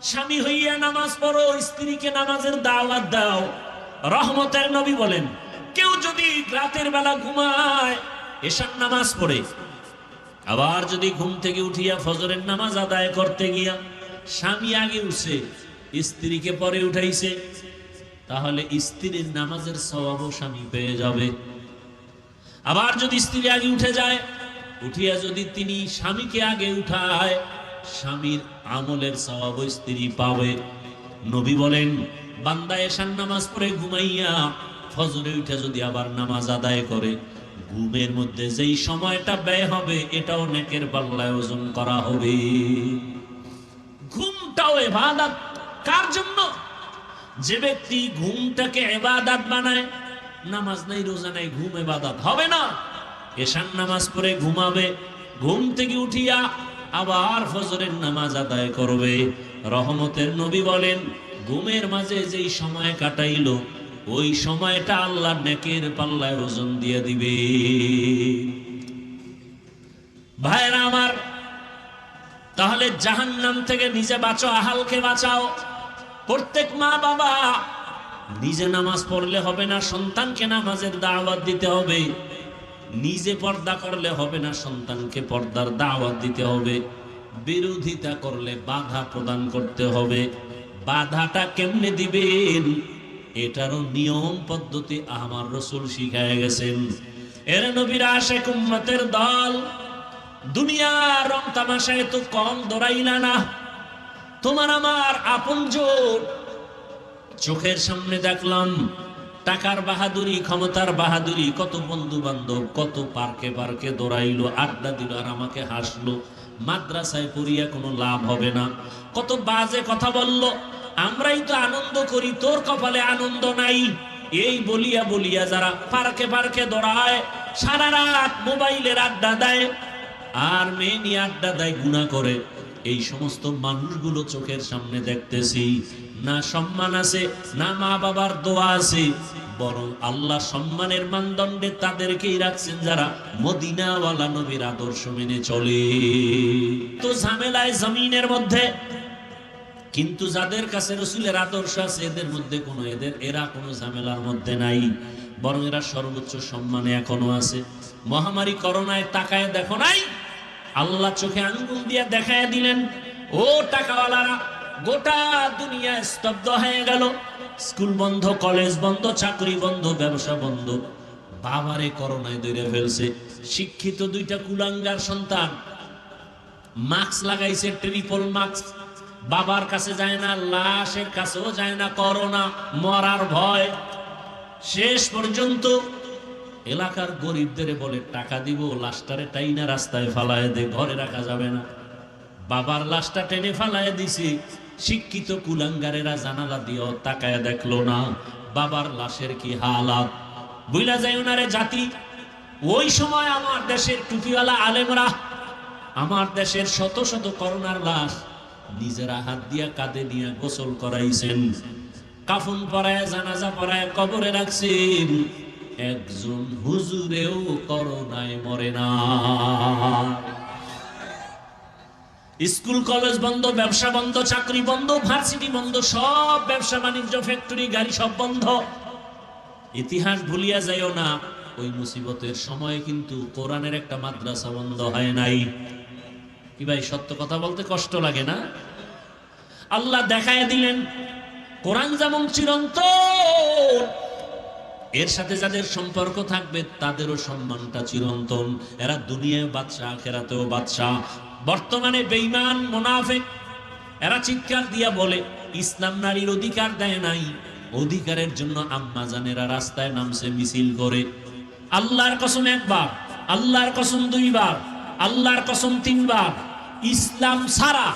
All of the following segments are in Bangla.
স্বামী হইয়া নামাজ পড়ো, স্ত্রীকে নামাজের দাওয়াত দাও। রহমতের নবী বলেন, কেউ যদি রাতের বেলা ঘুমায় এশার নামাজ পড়ে, আবার যদি ঘুম থেকে উঠিয়া ফজরের নামাজ আদায় করতে গিয়া স্বামী আগে উঠছে, স্ত্রীকে পরে উঠাইছে, তাহলে স্ত্রীর নামাজের সওয়াবও স্বামী পেয়ে যাবে। আবার যদি স্ত্রী আগে উঠে যায়, উঠিয়া যদি তিনি স্বামীকে আগে উঠায়, স্বামীর আমলের সওয়াব স্ত্রী পাবে। নবী বলেন, বান্দা এশার নামাজ পড়ে ঘুমাইয়া ফজরে উঠে যদি আবার নামাজ আদায় করে, ঘুমের মধ্যে যেই সময়টা ব্যয় হবে এটাও নেকের পাল্লায় ওজন করা হবে। ঘুমটাও ইবাদত। কার জন্য? যে ব্যক্তি ঘুমটাকে ইবাদত বানায়, নামাজ নাই রোজা নাই, ঘুম ইবাদত হবে না। এশার নামাজ পড়ে ঘুমাবে, ঘুম থেকে উঠিয়া আবার ফজরের নামাজ আদায় করবে। রহমতের নবী বলেন, ঘুমের মাঝে যেই সময় কাটাইল ওই সময়টা আল্লাহ নেকের পাল্লায় ওজন দিয়ে দিবে। ভাইরা আমার, তাহলে জাহান্নাম থেকে নিজে বাঁচো, আহালকে বাঁচাও। প্রত্যেক মা বাবা নিজে নামাজ পড়লে হবে না, সন্তানকে নামাজের দাওয়াত দিতে হবে। নিজে পর্দা করলে হবে না, সন্তানকে পর্দার দাওয়াত দিতে হবে। বিরোধিতা করলে বাধা প্রদান করতে হবে। বাধাটা কেমনে দিবেন এটারও নিয়ম পদ্ধতি আমার রাসূল শিখায় গেছেন। এর নবীর আশিক উম্মতের দল, দুনিয়ার রং তামাশায় তো কম দৌড়াইলা না। তোমার আমার আপনজন চোখের সামনে দেখলাম, টাকার বাহাদুরি, ক্ষমতার বাহাদুরি, কত বন্ধু বান্ধব কত পার্কে পার্কে দৌড়াইলো, আড্ডা দিল আর আমাকে হাসলো। মাদ্রাসায় পড়িয়া কোনো লাভ হবে না, কত বাজে কথা বলল, আমরাই তো আনন্দ করি, তোর কপালে আনন্দ নাই। এই বলিয়া বলিয়া যারা পার্কে পার্কে দৌড়ায়, সারা রাত মোবাইলের আড্ডা দেয় আর মেয়ে নিয়ে আড্ডা দেয়, গুনাহ করে, এই সমস্ত মানুষগুলো চোখের সামনে দেখতেছি। না সম্মান আছে, না মা বাবার দোয়া আছে, বরং আল্লাহ সম্মানের মানদণ্ডে তাদেরকেই রাখছেন যারা মদিনাওয়ালা নবীর আদর্শ মেনে চলে। তো ঝামেলায় জমিনের মধ্যে, কিন্তু যাদের কাছে রাসূলের আদর্শ আছে এদের মধ্যে এরা কোনো ঝামেলার মধ্যে নাই, বরং এরা সর্বোচ্চ সম্মানে এখনো আছে। মহামারী করোনায় তাকায় দেখো নাই, আল্লাহ চোখে আঙ্গুল দিয়া দেখায় দিলেন, ও টাকাওয়ালারা, গোটা দুনিয়া স্তব্ধ হয়ে গেল। স্কুল বন্ধ, কলেজ বন্ধ, চাকরি বন্ধ, ব্যবসা বন্ধ। বাবারে করোনায় ধরে ফেলছে। শিক্ষিত দুইটা কুলাঙ্গার সন্তান মাস্ক লাগাইছে, ট্রিপল মাস্ক, বাবার কাছে যায় না, লাশের কাছেও যায় না, করোনা মরার ভয়। শেষ পর্যন্ত এলাকার গরিবদের বলে, টাকা দিব, লাশটারে টাইনা রাস্তায় ফালায় দে, ঘরে রাখা যাবে না। বাবার লাশটা টেনে ফালায় দিছে। শিক্ষিত কুলাঙ্গারেরা জানালা দিয়েও তাকায় দেখলো না বাবার লাশের কি হালাত। বুইলা যায় ওনারে জাতি। ওই সময় আমার দেশের টুপিওয়ালা আলেমরা, আমার দেশের শত শত করোনার লাশ নিজেরা হাত দিয়া কাঁধে নিয়ে গোসল করাইছেন, কাফন পরায়, জানাজা পরায় কবরে রাখছেন। একজন হুজুরেও করোনায় মরে না। স্কুল কলেজ বন্ধ, ব্যবসা বন্ধ, চাকরি বন্ধ, ভার্সিটি বন্ধ, সব ব্যবসা বাণিজ্য, ফ্যাক্টরি, গাড়ি সব বন্ধ। ইতিহাস ভুলিয়া যাইও না, ওই মুসিবতের সময় কিন্তু কোরআনের একটা মাদ্রাসা বন্ধ হয় নাই। কি ভাই, সত্য কথা বলতে কষ্ট লাগে না? আল্লাহ দেখায় দিলেন কোরআন যেমন চিরন্তন, এর সাথে যাদের সম্পর্ক থাকবে তাদেরও সম্মানটা চিরন্তন। এরা দুনিয়ায় বাদশা, আখিরাতেও বাদশা। বর্তমানে বেঈমান মুনাফিক এরা চিৎকার দিয়া বলে, ইসলাম নারীর অধিকার দেয় নাই, অধিকারের জন্য আম্মা জানেরা রাস্তায় নামছে, মিছিল করে। আল্লাহর কসম একবার, আল্লাহর কসম দুইবার, আল্লাহর কসম তিনবার, ইসলাম ছাড়া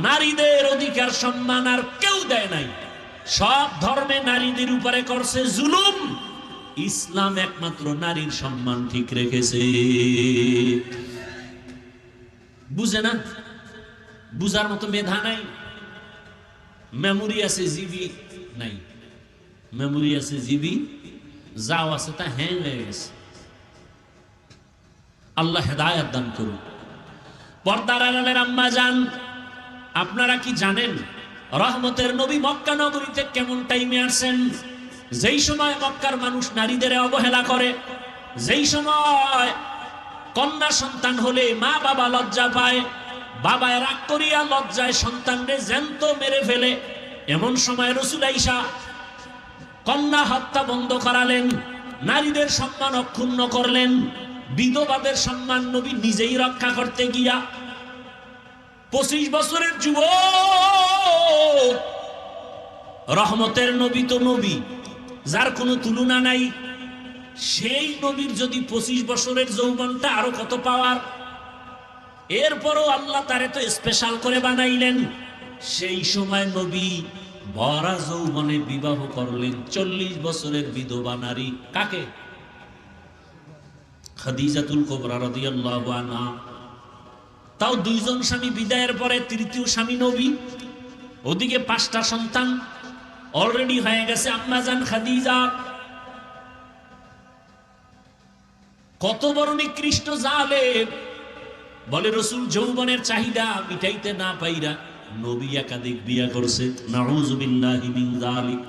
নারীদের অধিকার সম্মান আর কেউ দেয় নাই। সব ধর্মে নারীদের উপরে করছে জুলুম, ইসলাম একমাত্র নারীর সম্মান ঠিক রেখেছে। বুঝে না? বুঝার মতো মেধা নাই। মেমোরি আছে, জিবি নাই। মেমোরি আছে, জিবি যাও আছে তা হ্যাং হয়ে গেছে। আল্লাহ হেদায়েত দান করুন। পর্দার আড়ালের আম্মা জান, আপনারা কি জানেন রহমতের নবী মক্কা নগরীতে কেমন টাইমে আসেন, যেই সময় মক্কার মানুষ নারীদের অবহেলা করে, যেই সময় কন্যা সন্তান হলে মা বাবা লজ্জা পায়, বাবায় রাগ করিয়া লজ্জায় সন্তানরে জ্যান্ত মেরে ফেলে, এমন সময় রাসূল আইসা কন্যা হত্যা বন্ধ করালেন, নারীদের সম্মান অক্ষুণ্ণ করলেন, বিধবাদের সম্মান নবী নিজেই রক্ষা করতে গিয়া 25 বছরের যুবক, রহমতের নবী তো নবী, যার কোনো তুলনা নাই, সেই নবীর যদি 25 বছরের যৌবনটা আরো কত পাওয়ার, এরপরও আল্লাহ তারে তো স্পেশাল করে বানাইলেন। সেই সময় নবী ভরা যৌবনে বিবাহ করলেন 40 বছরের বিধবা নারী। কাকে? খাদিজাতুল কুবরা রাদিয়াল্লাহু আনহা। তাও 2 জন স্বামী বিদায়ের পরে তৃতীয় স্বামী নবী। ওদিকে 5টা সন্তান অলরেডি হয়ে গেছে আম্মা জান খাদিজা। কত বড় নিকৃষ্ট জালেম! বলে রাসূল যৌবনের চাহিদা মিটাইতে না পাইরা নবী একাধিক বিয়া করছে। নাউযুবিল্লাহি মিন যালিক।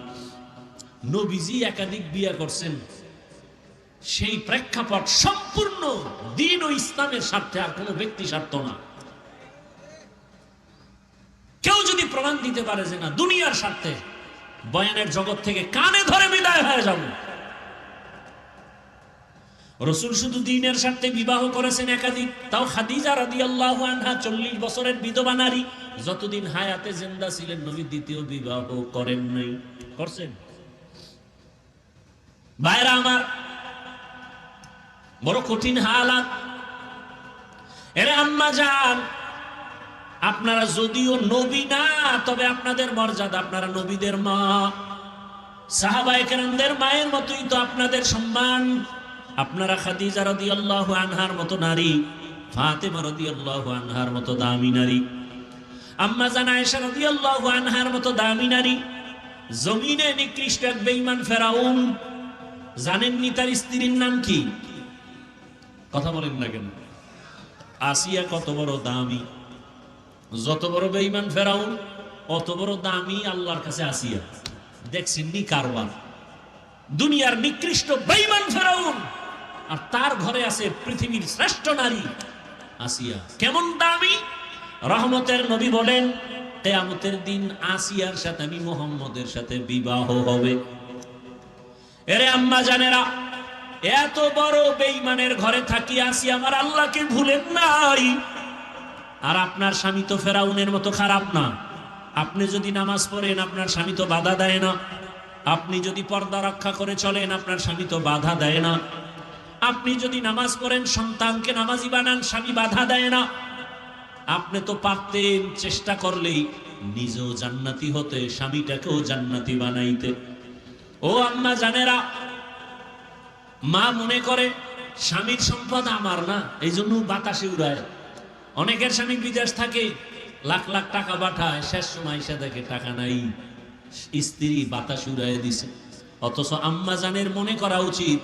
নবীজি একাধিক বিয়া করছেন, সেই প্রেক্ষাপট সম্পূর্ণ দ্বীন ও ইসলামের স্বার্থে, আর কোনো ব্যক্তি স্বার্থ না। কেউ যদি প্রমাণ দিতে পারে যে না দুনিয়ার স্বার্থে, বয়ানের জগৎ থেকে কানে ধরে বিদায় হয়ে যাব। রাসূল শুধু দ্বীনের স্বার্থে বিবাহ করেছেন একাধিক, তাও খাদিজা রাদিয়াল্লাহু আনহা 40 বছরের বিধবা নারী, যতদিন হায়াতে জিন্দা ছিলেন নবী দ্বিতীয় বিবাহ করেন নাই। করছেন? ভাইরা আমার, বড় কঠিন হালাত। এরে আম্মা জান, আপনারা যদিও নবী না, তবে আপনাদের মর্যাদা, আপনারা নবীদের মা, সাহাবায়ে কেরামদের মায়ের মতোই তো আপনাদের সম্মান। আপনারা খাদিজা রাদিয়াল্লাহু আনহার মতো নারী, ফাতেমা রাদিয়াল্লাহু আনহার মতো দামি নারী, আম্মা জান আয়েশা রাদিয়াল্লাহু আনহার মতো দামি নারী। জমিনে নিকৃষ্ট এক বেঈমান ফেরাউন, জানেননি তার স্ত্রীর নাম কি? কথা বলেন না কেন? আসিয়া কত বড় দামি! যত বড় বেঈমান ফেরাউন, অত বড় দামি আল্লাহর কাছে আসিয়া। দেখছেননি কারবার? দুনিয়ার নিকৃষ্ট বেঈমান ফেরাউন, আর তার ঘরে আছে পৃথিবীর শ্রেষ্ঠ নারী আসিয়া। কেমন দামি! রহমতের নবী বলেন কিয়ামতের দিন আসিয়ার সাথে আমি মুহাম্মদের সাথে বিবাহ হবে। এরে আম্মা জানেরা, এত বড় বেঈমানের ঘরে থাকি আসিয়া আমার আল্লাহকে ভুলেন নাই। আর আপনার স্বামী তো ফেরাউনের মতো খারাপ না। আপনি যদি নামাজ পড়েন, আপনার স্বামী তো বাধা দেয় না। আপনি যদি পর্দা রক্ষা করে চলেন, আপনার স্বামী তো বাধা দেয় না। আপনি যদি নামাজ পড়েন, সন্তানকে নামাজি বানান, স্বামী বাধা দেয় না। আপনি তো পারতেন চেষ্টা করলেই নিজেও জান্নাতি হতে, স্বামীটাকেও জান্নাতি বানাইতে। ও আম্মা জানেরা, মা মনে করে স্বামীর সম্পদ আমার না, এই জন্য বাতাসে উড়ায়। অনেকের স্বামী বিদেশ থাকে, লাখ লাখ টাকা পাঠায়, শেষ সময় এসে দেখে টাকা নাই, স্ত্রী বাতাস উড়ায় দিছে। অথচ আম্মা জানের মনে করা উচিত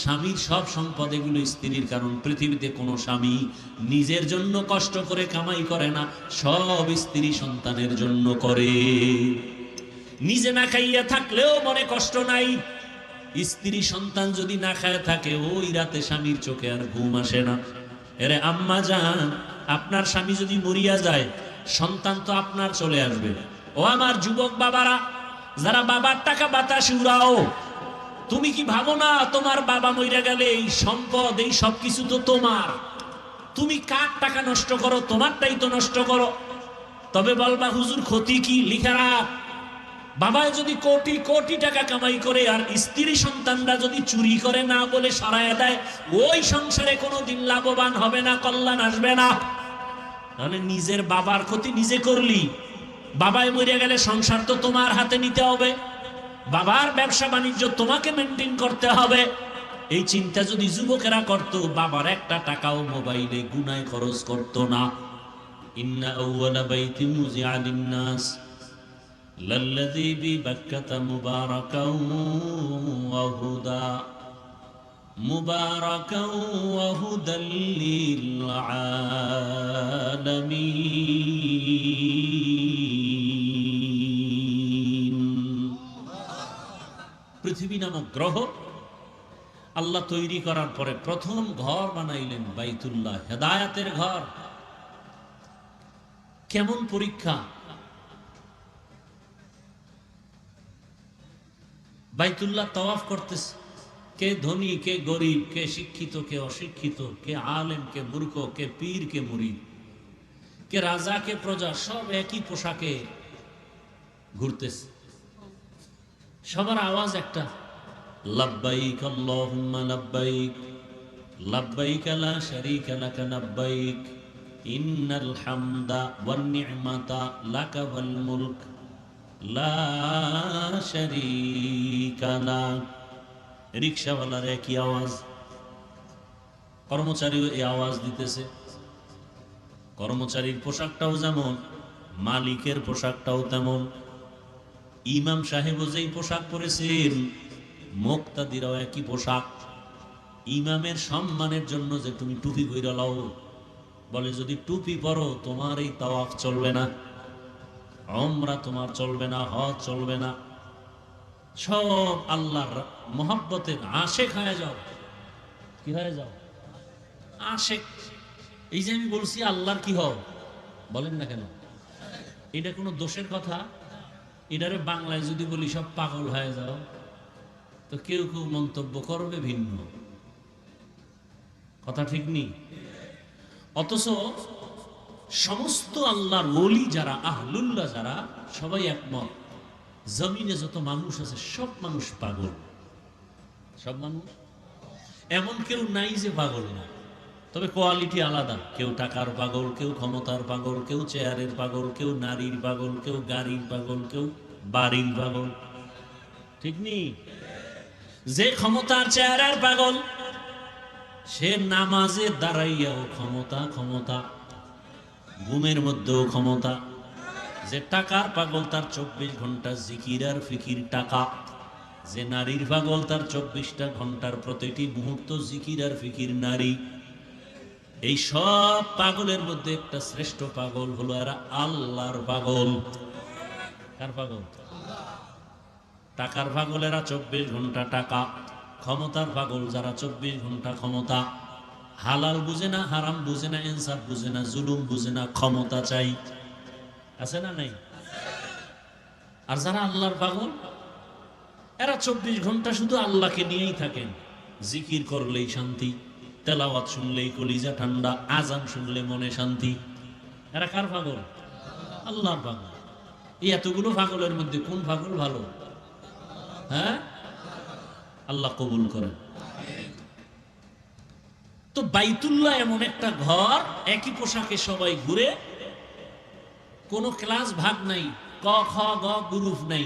স্বামীর সব সম্পদ এগুলো স্ত্রীর, কারণ পৃথিবীতে কোনো স্বামী নিজের জন্য কষ্ট করে কামাই করে না, সব স্ত্রী সন্তানের জন্য করে। নিজে না খাইয়া থাকলেও মনে কষ্ট নাই, স্ত্রী সন্তান যদি না খায় থাকে, ওই রাতে স্বামীর চোখে আর ঘুম আসে না। এরে আম্মা জান, আপনার স্বামী যদি মরিয়া যায়, সন্তান তো আপনার চলে আসবে। ও আমার যুবক বাবারা, যারা বাবার টাকা বাতাস উড়াও, তুমি কি ভাবো না তোমার বাবা মইরা গেলে এই সম্পদ, এই সবকিছু তো তোমার? তুমি কার টাকা নষ্ট করো? তোমারটাই তো নষ্ট করো। তবে বলবা হুজুর ক্ষতি কি? লিখে রাখ, বাবায় যদি কোটি কোটি টাকা কামাই করে আর স্ত্রী সন্তানরা যদি চুরি করে না বলে সরাইয়া দেয়, ওই সংসারে কোনোদিন লাভবান হবে না, কল্যাণ আসবে না। তাহলে নিজের বাবার ক্ষতি নিজে করলি। বাবায় মরে গেলে সংসার তো তোমার হাতে নিতে হবে, বাবার ব্যবসা বাণিজ্য তোমাকে মেনটেন করতে হবে। এই চিন্তা যদি যুবকেরা করত, বাবার একটা টাকাও মোবাইলে গুনায় খরচ করত না। ইন্না আউওয়ালা বাইতিন মুযিআ লিন-নাস লাল্লাযী বিবাক্কাতা মুবারাকাও ওয়া হুদা মুবারাকাও ওয়া হুদাল লিল আলামিন। পৃথিবী নামক গ্রহ আল্লাহ তৈরি করার পরে প্রথম ঘর বানাইলেন বাইতুল্লাহ, হেদায়াতের ঘর। কেমন পরীক্ষা! বাইতুল্লাহ তাওয়াফ করতেছে, কে ধনী, কে গরিব, কে শিক্ষিত, কে অশিক্ষিত, কে আলেম, কে মূর্খ, কে পীর, কে মুরিদ, কে রাজা, কে প্রজা, সব একই পোশাকে ঘুরতেছে। সবার আওয়াজ একটা, লাব্বাইক আল্লাহুম্মা লাব্বাইক, লাব্বাইক লা শারীকা লাকা লাব্বাইক, ইন্নাল হামদা ওয়ান নি'মাতা লাকা ওয়াল মুলক লা শারীকা লাক। রিকশাওয়ালার একই আওয়াজ, কর্মচারীও এই আওয়াজ দিতেছে। কর্মচারীর পোশাকটাও যেমন, মালিকের পোশাকটাও তেমন। ইমাম সাহেবও যেই পোশাক পরেছেন, মুক্তাদিরাও একই পোশাক। ইমামের সম্মানের জন্য যে তুমি টুপি পরে লাও, বলে যদি টুপি পরো তোমার এই তাওয়াফ চলবে না, উমরা তোমার চলবে না, হজ চলবে না। সব আল্লাহর মোহাব্বতের আশেক হয়ে যাও। কি হয়ে যাও? আশেক। এই যে আমি বলছি আল্লাহর কি হও, বলেন না কেন? এটা কোনো দোষের কথা? এটারে বাংলায় যদি বলি সব পাগল হয়ে যাও, তো কেউ কেউ মন্তব্য করবে ভিন্ন কথা, ঠিক নেই? অথচ সমস্ত আল্লাহর ওলি যারা, আহলুল্লাহ যারা, সবাই একমত, জমিনে যত মানুষ আছে সব মানুষ পাগল। সব মানুষ, এমন কেউ নাই যে পাগল না, তবে কোয়ালিটি আলাদা। কেউ টাকার পাগল, কেউ ক্ষমতার পাগল, কেউ চেয়ারের পাগল, কেউ নারীর পাগল, কেউ গাড়ির পাগল, কেউ বাড়ির পাগল, ঠিক নেই? যে ক্ষমতার চেয়ারের পাগল, সে নামাজে দাঁড়াইয়াও ক্ষমতা, ক্ষমতা ঘুমের মধ্যেও ক্ষমতা। যে টাকার পাগল, তার 24 ঘন্টা জিকির আর ফিকির টাকা। যে নারীর পাগল, তার 24টা ঘন্টার প্রতিটি মুহূর্ত জিকির আর ফিকির নারী। এই সব পাগলের মধ্যে একটা শ্রেষ্ঠ পাগল হলো এরা আল্লাহর পাগল। কার পাগল? টাকার পাগলেরা 24 ঘন্টা টাকা, ক্ষমতার পাগল যারা 24 ঘন্টা ক্ষমতা। হালাল বুঝে না, হারাম বুঝে না, ইনসাফ বুঝে না, জুলুম বুঝে না, ক্ষমতা চাই। আছে না নাই? আর যারা আল্লাহর পাগল, এরা 24 ঘন্টা শুধু আল্লাহকে নিয়েই থাকেন। জিকির করলেই শান্তি, তেলাওয়াত শুনলেই কলিজা ঠান্ডা, আজান শুনলে মনে শান্তি। এরা কার পাগল? আল্লাহর পাগল। এই এতগুলো পাগলের মধ্যে কোন পাগল ভালো? হ্যাঁ, আল্লাহ কবুল করেন। তো বাইতুল্লাহ এমন একটা ঘর, একই পোশাকে সবাই ঘুরে, কোনো ক্লাস ভাগ নাই, ক খ গ গ্রুপ নাই।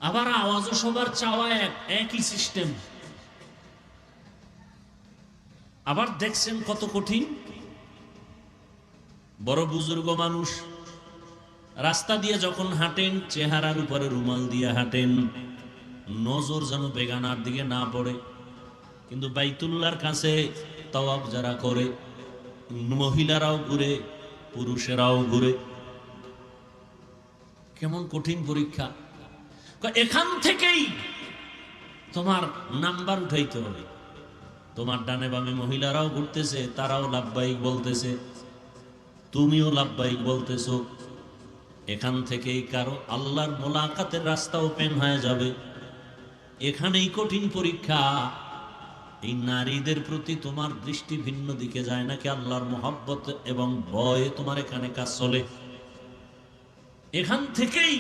আবার আওয়াজও সবার চাওয়া একই সিস্টেম। আবার দেখছেন কত কঠিন। বড় বুজুর্গ মানুষ রাস্তা দিয়ে যখন হাঁটেন, চেহারার উপরে রুমাল দিয়ে হাঁটেন, নজর যেন বেগানার দিকে না পড়ে। কিন্তু বাইতুল্লাহর কাছে তাওয়াফ যারা করে, মহিলারাও ঘুরে, পুরুষেরাও ঘুরে। কেমন কঠিন পরীক্ষা! এখান থেকেই তোমার নাম্বার উঠাইতে হবে। তোমার ডানে বামে মহিলারাও ঘুরতেছে, তারাও লাব্বাইক বলতেছে, তুমিও লাব্বাইক বলতেছো। এখান থেকেই কারো আল্লাহর মোলাকাতের রাস্তা ওপেন হয়ে যাবে। এখানেই কঠিন পরীক্ষা। এই নারীদের প্রতি তোমার দৃষ্টি ভিন্ন দিকে যায় নাকি আল্লাহর মোহাব্বত এবং ভয়ে তোমার এখানে কাজ চলে। এখান থেকেই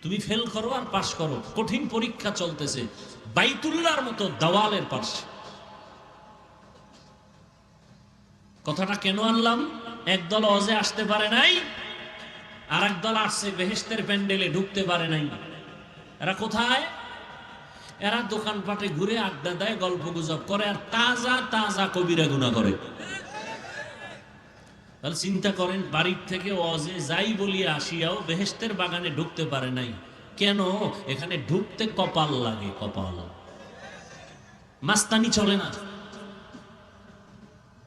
তুমি ফেল করো আর পাশ করো। কঠিন পরীক্ষা চলতেছে বাইতুল্লাহর মতো দেওয়ালের পাশে। কথাটা কেন আনলাম? একদল হজে আসতে পারে নাই, আর একদল আসছে বেহেশতের প্যান্ডেলে ঢুকতে পারে নাই। এরা কোথায়? এরা দোকানপাটে ঘুরে আড্ডা দেয়, গল্প গুজব করে, আর তাজা তাজা কবিরা গুনাহ করে। তাহলে চিন্তা করেন, বাড়ির থেকে ওয়াজে যাই বলিয়ে আসিয়াও বেহেশতের বাগানে ঢুকতে পারে নাই কেন? এখানে ঢুকতে কপাল লাগে। কপাল, মাস্তানি চলে না,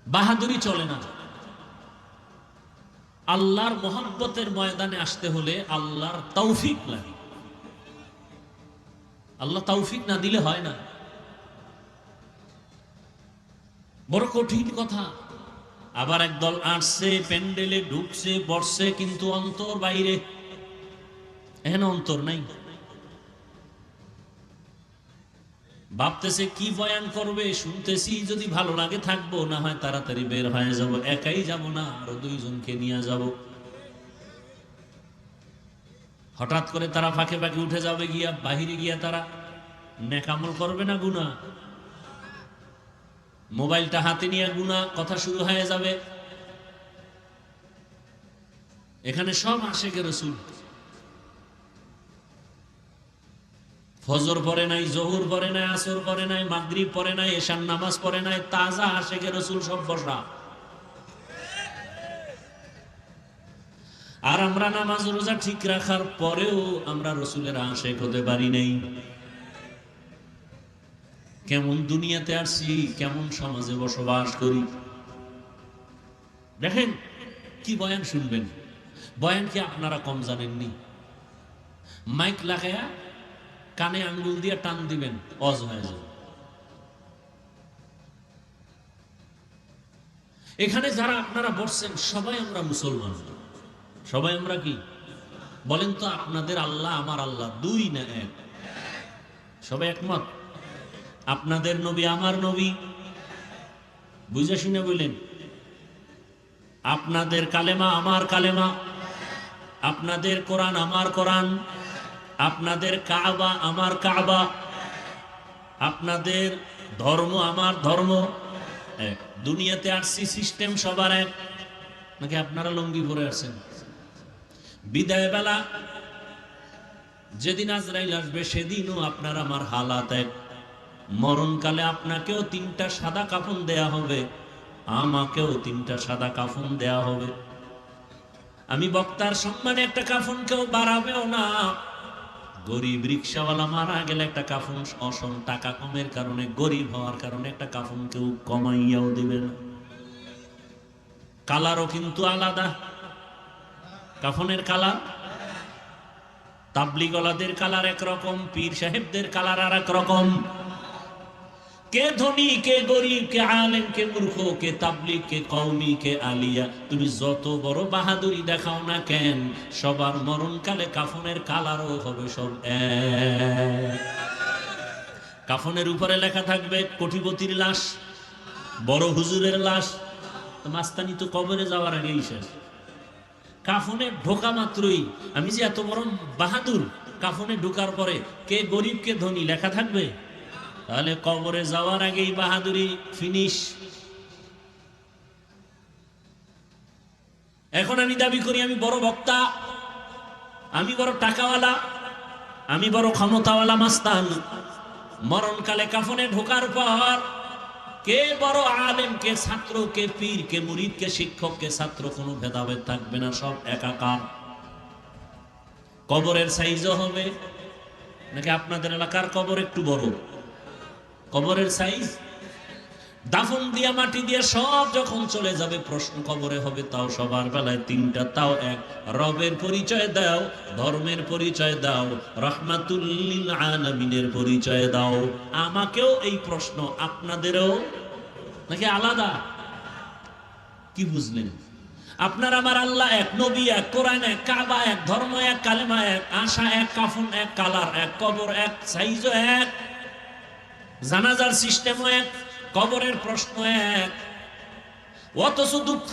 বাহাদুরি চলে না। আল্লাহর মোহাব্বতের ময়দানে আসতে হলে আল্লাহর তৌফিক লাগে। আল্লাহ তৌফিক না দিলে হয় না। বড় কঠিন কথা। আবার একদল আসছে, প্যান্ডেলে ঢুকছে, বসছে, কিন্তু অন্তর বাইরে, এখানে অন্তর নাই। ভাবতেছে কি বয়ান করবে, শুনতেছি যদি ভালো লাগে থাকবো, না হয় তাড়াতাড়ি বের হয়ে যাব। একাই যাব না, আরো দুইজনকে নিয়ে যাব। হঠাৎ করে তারা ফাঁকে ফাঁকে উঠে যাবে, গিয়া বাহিরে গিয়া তারা নেকামল করবে না গুনাহ? মোবাইলটা হাতে নিয়ে গুনাহ কথা শুরু হয়ে যাবে। এখানে সব আশিকে রাসূল, ফজর পড়ে নাই, জোহর পড়ে নাই, আসর পড়ে নাই, মাগরিব পড়ে নাই, এশার নামাজ পড়ে নাই, তাজা আশিকে রাসূল সব বসা। আর আমরা নামাজ রোজা ঠিক রাখার পরেও আমরা রাসূলের আশিক হতে পারি নাই। কেমন দুনিয়াতে আসছি, কেমন সমাজে বসবাস করি। দেখেন কি বয়ান শুনবেন, বয়ান কি আপনারা কম জানেননি? মাইক লাগায়া কানে আঙ্গুল দিয়ে টান দিবেন, অজ হয়ে যাবে। এখানে যারা আপনারা বসছেন সবাই আমরা মুসলমান, সবাই আমরা কি বলেন তো? আপনাদের আল্লাহ আমার আল্লাহ দুই না এক? সবাই একমত? আপনাদের নবী আমার নবী, বুঝে শুনে বললেন। আপনাদের কালেমা আমার কালেমা, আপনাদের কোরআন আমার কোরআন, আপনাদের কাবা আমার কাবা, আপনাদের ধর্ম আমার ধর্ম এক। দুনিয়াতে আসছি, সিস্টেম সবার এক। নাকি আপনারা লঙ্গি পরে আসছেন? বিদায় বেলা যেদিন আজরাইল আসবে সেদিনও আপনার আমার হালাত এক। মরণকালে আপনাকেও 3টা সাদা কাফন দেয়া হবে, আমাকেও 3টা সাদা কাফন দেয়া হবে। আমি বক্তার সম্মানে একটা কাফন কেউ বাড়াবেও না। গরিব রিক্সাওয়ালা মারা গেলে একটা কাফন, অসম টাকা কমের কারণে, গরিব হওয়ার কারণে একটা কাফন কেউ কমাইয়াও দিবে না। কালারও কিন্তু আলাদা, কাফনের কালার। তাবলিগওয়ালাদের কালার একরকম, পীর সাহেবদের কালার আর এক রকম। কে ধনী, কে গরিব, কে আলেম, কে মূর্খ, কে তাবলিগ, কে কওমি, কে আলিয়া, তুমি যত বড় বাহাদুরি দেখাও না কেন, সবার মরণকালে কাফনের কালারও হবে সব এক। কাফনের উপরে লেখা থাকবে কোটিপতির লাশ, বড় হুজুরের লাশ। মাস্তানি তো কবরে যাওয়ার আগেই শেষ। কাফনে ঢোকা মাত্রই আমি যে এত বড় বাহাদুর, কাফনে ঢোকার পরে কে গরিব কে ধনী লেখা থাকবে? তাহলে কবরে যাওয়ার আগেই বাহাদুরি ফিনিশ। এখন আমি দাবি করি আমি বড় বক্তা, আমি বড় টাকাওয়ালা, আমি বড় ক্ষমতাওয়ালা মাস্তান। মরণকালে কাফনে ঢোকার পর কে বড় আলেম, কে ছাত্র, কে পীর, কে মুরিদ, কে শিক্ষক, কে ছাত্র, কোনো ভেদাভেদ থাকবে না, সব একাকার। কবরের সাইজও হবে নাকি আপনাদের এলাকার কবর একটু বড়? কবরের সাইজ, দাফন দিয়া মাটি দিয়ে সব যখন চলে যাবে, প্রশ্ন কবরে হবে, তাও সবার বেলায় 3টা, তাও এক। রবের পরিচয় দাও, ধর্মের পরিচয় দাও, রাহমাতুল লিল আলামিনের পরিচয় দাও। আমাকেও এই প্রশ্ন, আপনাদেরও নাকি আলাদা? কি বুঝলেন? আপনার আমার আল্লাহ এক, নবী এক, কোরআন এক, কাবা এক, ধর্ম এক, কালেমা এক, আশা এক, কাফন এক, কালার এক, কবর এক, সাইজও এক, জানাজার সিস্টেমও এক, কবরের প্রশ্ন এক। অথচ দুঃখ,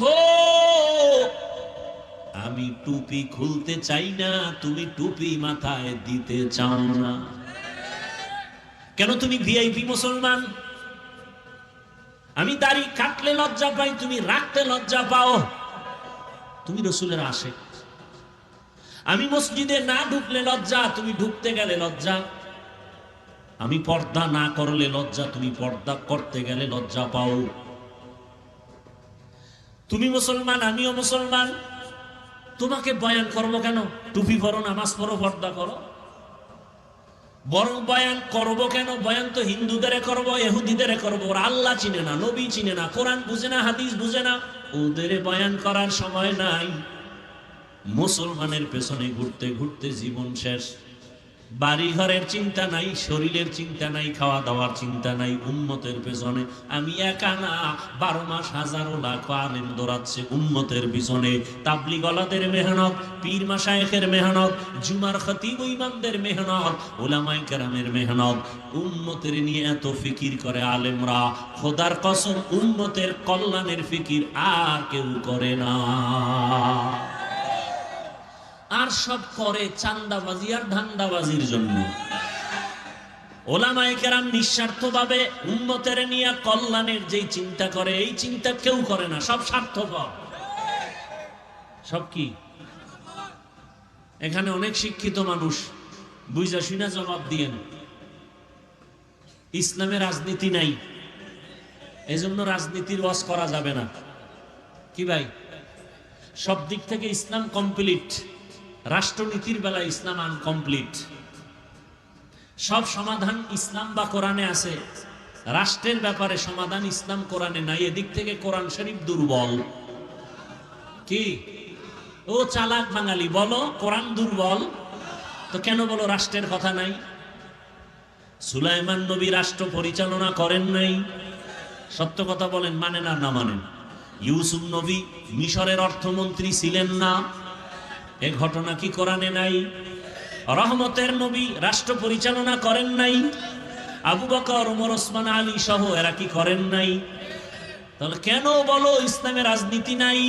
আমি টুপি খুলতে চাই না, তুমি টুপি মাথায় দিতে চাও না। কেন? তুমি ভিআইপি মুসলমান। আমি দাড়ি কাটলে লজ্জা পাই, তুমি রাখতে লজ্জা পাও। তুমি রাসূলের আশিক। আমি মসজিদে না ঢুকলে লজ্জা, তুমি ঢুকতে গেলে লজ্জা। আমি পর্দা না করলে লজ্জা, তুমি পর্দা করতে গেলে লজ্জা পাও। তুমি মুসলমান, আমিও মুসলমান, তোমাকে বয়ান করবো কেন? টুপি পরো, নামাজ পড়ো, পর্দা করো। বরং বয়ান করবো কেন? বয়ান তো হিন্দুদের করবো, ইহুদিদের করবো। ওরা আল্লাহ চিনে না, নবী চিনে না, কোরআন বুঝে না, হাদিস বুঝে না, ওদের বয়ান করার সময় নাই। মুসলমানের পেছনে ঘুরতে ঘুরতে জীবন শেষ। বাড়ি ঘরের চিন্তা নাই, শরীরের চিন্তা নাই, খাওয়া দাওয়ার চিন্তা নাই, উম্মতের পেছনে। আমি একা না, 12 মাস হাজারো লাখ আলেম দৌড়াচ্ছে উম্মতের পিছনে। তাবলিগলাদের মেহনত, পীর মাশায়েখের মেহনত, জুমার খতিব ইমামদের মেহনত, উলামায়ে কেরামের মেহনত, উম্মতের নিয়ে এত ফিকির করে আলেমরা। খোদার কসম, উম্মতের কল্যাণের ফিকির আর কেউ করে না। আর সব করে চান্দাবাজি আর ধান্দাবাজির জন্য। ওলামায়ে কেরাম নিঃস্বার্থভাবে উম্মতের নিয়ে কল্যাণের যেই চিন্তা করে, এই চিন্তা কেউ করে না, সব স্বার্থপর। সব কি? এখানে অনেক শিক্ষিত মানুষ, বুঝা শুনা জবাব দিয়েন। ইসলামে রাজনীতি নাই, এজন্য রাজনীতির ওয়াজ করা যাবে না। কি ভাই? সব দিক থেকে ইসলাম কমপ্লিট, রাষ্ট্রনীতির বেলা ইসলাম আনকমপ্লিট। সব সমাধান ইসলাম বা কোরআনে আছে, রাষ্ট্রের ব্যাপারে সমাধান ইসলাম কোরআনে নাই। এদিক থেকে কোরআন শরীফ দুর্বল। কি ও চালাক বাঙালি, বলো কোরআন দুর্বল তো কেন বলো রাষ্ট্রের কথা নাই? সুলাইমান নবী রাষ্ট্র পরিচালনা করেন নাই, সত্য কথা বলেন, মানেন আর না মানেন? ইউসুফ নবী মিশরের অর্থমন্ত্রী ছিলেন না, এ ঘটনা কি কোরআনে নাই? রহমতের নবী রাষ্ট্র পরিচালনা করেন নাই, আবু বকর, ওমর, ওসমান, আলী সহ এরা কি করেন নাই? তাহলে কেন বলো ইসলামে রাজনীতি নাই?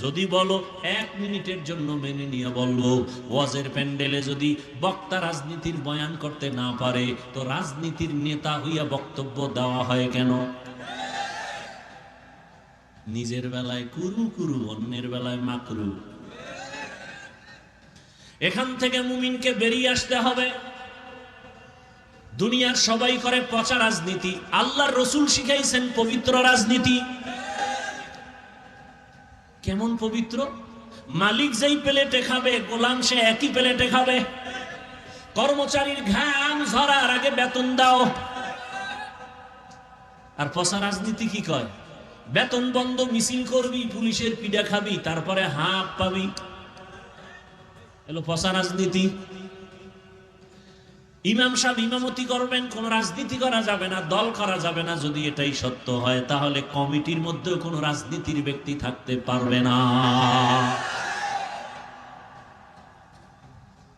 যদি বলো 1 মিনিটের জন্য মেনে নিয়ে বলবো, ওয়াজের প্যান্ডেলে যদি বক্তা রাজনীতির বয়ান করতে না পারে, তো রাজনীতির নেতা হইয়া বক্তব্য দেওয়া হয় কেন? নিজের বেলায় কুরু কুরু, অন্যের বেলায় মাকরু। এখান থেকে মুমিনকে বেরিয়ে আসতে হবে। দুনিয়ার সবাই করে পচা রাজনীতি, আল্লাহর রাসূল শিখাইছেন পবিত্র রাজনীতি। কেমন পবিত্র? মালিক যেই প্লেটে খাবে, গোলাম সে একই প্লেটে খাবে। কর্মচারীর ঘাম ঝরার আগে বেতন দাও। আর পচা রাজনীতি কি কয়? বেতন বন্ধ মিছিল করবি, পুলিশের পিডা খাবি, তারপরে হাফ পাবি। এলো পচা রাজনীতি। ইমাম সাহেব ইমামতি করবেন, কোন রাজনীতি করা যাবে না, দল করা যাবে না। যদি এটাই সত্য হয়, তাহলে কমিটির মধ্যেও কোনো রাজনীতির ব্যক্তি থাকতে পারবে না।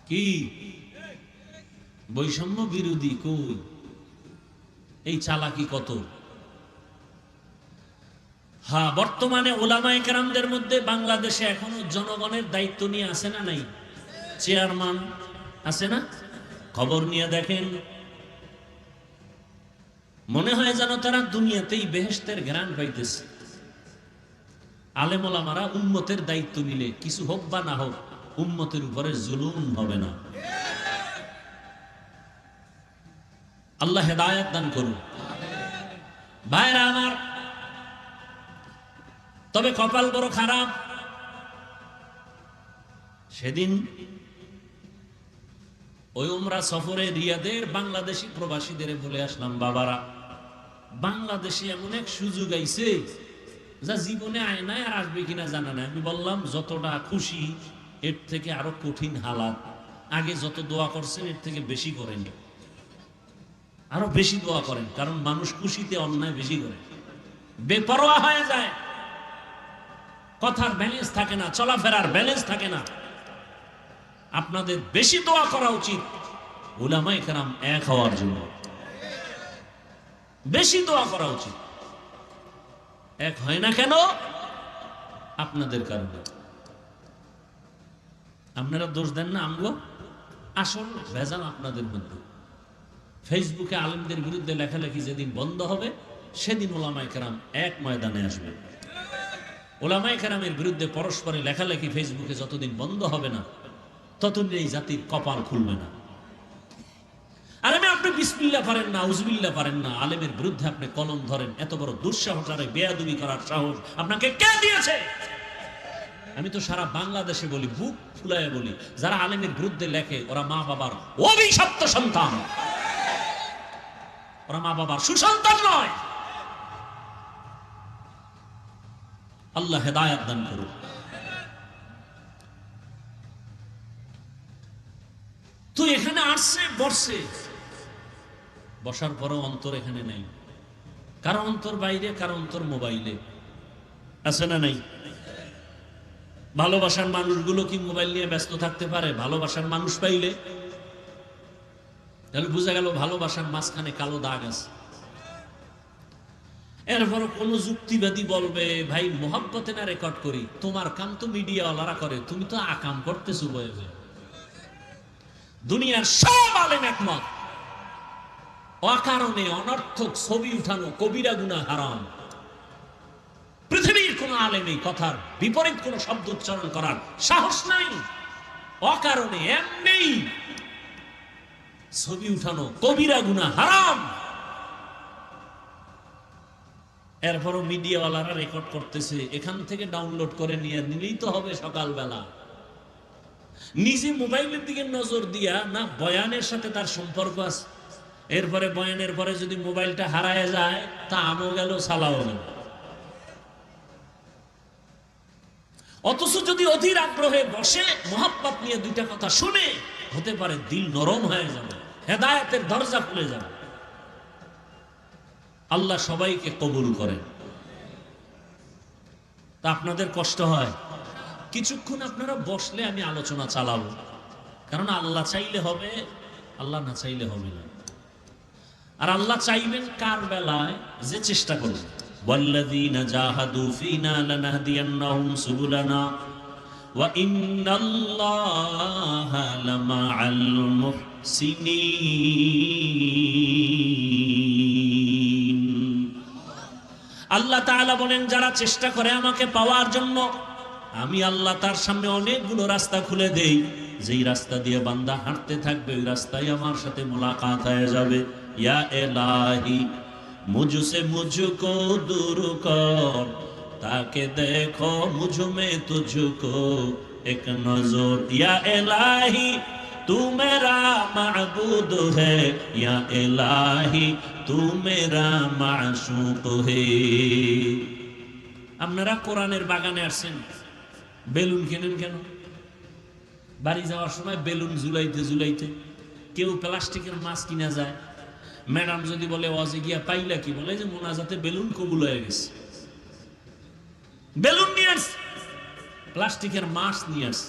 কি বৈষম্য বিরোধী? কই এই চালাকি কত! হ্যাঁ, বর্তমানে ওলামায়ে কেরামদের মধ্যে বাংলাদেশে এখনো জনগণের দায়িত্ব নিয়ে আছে না নাই? চেয়ারম্যান আছে না? খবর নিয়ে দেখেন, মনে হয় যেন তারা দুনিয়াতেই বেহেশতের ঘ্রাণ পাইতেছে। আলেম ওলামারা উম্মতের দায়িত্ব নিলে কিছু হোক বা না হোক, উম্মতের উপরে জুলুম হবে না। আল্লাহ হেদায়েত দান করুন। ভাইরা আমার, তবে কপাল বড় খারাপ। সেদিন ওই উমরা সফরে রিয়াদের বাংলাদেশি প্রবাসীদের বলে আসলাম, বাবারা, বাংলাদেশে এমন এক সুযোগ আইছে যা জীবনে আয় নাই, আর আসবে কিনা জানা নাই। আমি বললাম, যতটা খুশি এর থেকে আরো কঠিন হালাত। আগে যত দোয়া করছেন এর থেকে বেশি করেন, আরো বেশি দোয়া করেন, কারণ মানুষ খুশিতে অন্যায় বেশি করে, বেপরোয়া হয়ে যায়, কথার ব্যালেন্স থাকে না, চলাফেরার ব্যালেন্স থাকে না। আপনাদের বেশি দোয়া করা উচিত উলামায়ে কেরাম এক হওয়ার জন্য। বেশি দোয়া করা উচিত। এক হয় না কেন? আপনাদের কারণে। আপনারা দোষ দেন না আমগো, আসল ভেজাল আপনাদের মধ্যে। ফেসবুকে আলেমদের বিরুদ্ধে লেখালেখি যেদিন বন্ধ হবে, সেদিন ওলামায়ে কেরাম এক ময়দানে আসবে। ওলামায়ে কেরামের বিরুদ্ধে পরস্পরে লেখালেখি ফেসবুকে যতদিন বন্ধ হবে না, ততদিন এই জাতির কপাল খুলবে না। আর আপনি বিসমিল্লাহ পারেন না, আউযুবিল্লাহ পারেন না, আলেমের বিরুদ্ধে আপনি কলম ধরেন, এত বড় দুঃসাহস আর বেয়াদবি করার সাহস আপনাকে কে দিয়েছে? আমি তো সারা বাংলাদেশে বলি, বুক ফুলায় বলি, যারা আলেমের বিরুদ্ধে লেখে ওরা মা বাবার অভিশপ্ত সন্তান, ওরা মা বাবার সুসন্তান নয়। আল্লাহ হেদায়েত দান করুন। তো এখানে আসছে, বসছে, বসার পরও অন্তর এখানে নেই। কারো অন্তর বাইরে, কারো অন্তর মোবাইলে। আছে না নাই? ভালোবাসার মানুষগুলো কি মোবাইল নিয়ে ব্যস্ত থাকতে পারে? ভালোবাসার মানুষ পাইলে তাহলে বোঝা গেল ভালোবাসার মাঝখানে কালো দাগ আছে। এরপর কোন যুক্তিবাদী বলবে, ভাই মোহাব্বতে না রেকর্ড করি, তোমার কাম তো মিডিয়াওয়ালারা করে, তুমি তো আকাম করতেছো বয়ে। দুনিয়ার সব আলেম একমত, অকারণে অনর্থক ছবি উঠানো কবিরা গুনাহ হারাম। পৃথিবীর কোন আলেম এই কথার বিপরীত কোন শব্দ উচ্চারণ করার সাহস নাই। অকারণে এমনি ছবি উঠানো কবিরা গুনাহ হারাম। এরপরও মিডিয়াওয়ালারা রেকর্ড করতেছে, এখান থেকে ডাউনলোড করে নিয়ে নিলেই তো হবে সকালবেলা। নিজে মোবাইলের দিকে নজর দিয়া না বয়ানের সাথে তার সম্পর্ক আছে। এরপরে বয়ানের পরে যদি মোবাইলটা হারায় যায়, তা আমও গেল, সালাও গেল। অথচ যদি অধীর আগ্রহে বসে মোহাব্বত নিয়ে দুইটা কথা শুনে, হতে পারে দিল নরম হয়ে যাবে, হেদায়েতের দরজা খুলে যাবে। আল্লাহ সবাইকে কবুল করেন। তা আপনাদের কষ্ট হয় কিছুক্ষণ, আপনারা বসলে আমি আলোচনা চালাবো, কারণ আল্লাহ চাইলে হবে, আল্লাহ না চাইলে হবে না। আর আল্লাহ চাইবেন কার বেলায়? যে চেষ্টা করবে। ওয়াল্লাযীনা জাহাদু ফীনা লানাহদিয়ান্নাহুম সুবুলানা ওয়া ইন্নাল্লাহা লামাআল মুহসিনিন। আল্লাহ তাআলা বলেন, যারা চেষ্টা করে আমাকে পাওয়ার জন্য, আমি আল্লাহ তার সামনে অনেকগুলো রাস্তা খুলে দেই। যেই রাস্তা দিয়ে বান্দা হাঁটতে থাকবে, ওই রাস্তায় আমার সাথে মুলাকাত হয়ে যাবে। ইয়া ইলাহি মুঝসে মুঝকো দূর কর, তাকে দেখো মুঝ মে তুঝকো এক নজর। ইয়া ইলাহি তু মেরা মাবুদ है, या इलाही तू मेरा माशूक है। আপনারা কোরআনের বাগানে আসছেন, বেলুন কেনেন কেন? বাড়ি যাওয়ার সময় বেলুন ঝুলাইতে ঝুলাইতে। কেউ প্লাস্টিকের মাছ কিনা যায়। ম্যাডাম যদি বলে ওয়াজে গিয়া পাইলা কি, বলে যে মোনাজাতে বেলুন কবুল হয়ে গেছে। বেলুন নিয়ে আস, প্লাস্টিকের মাছ নিয়ে আস।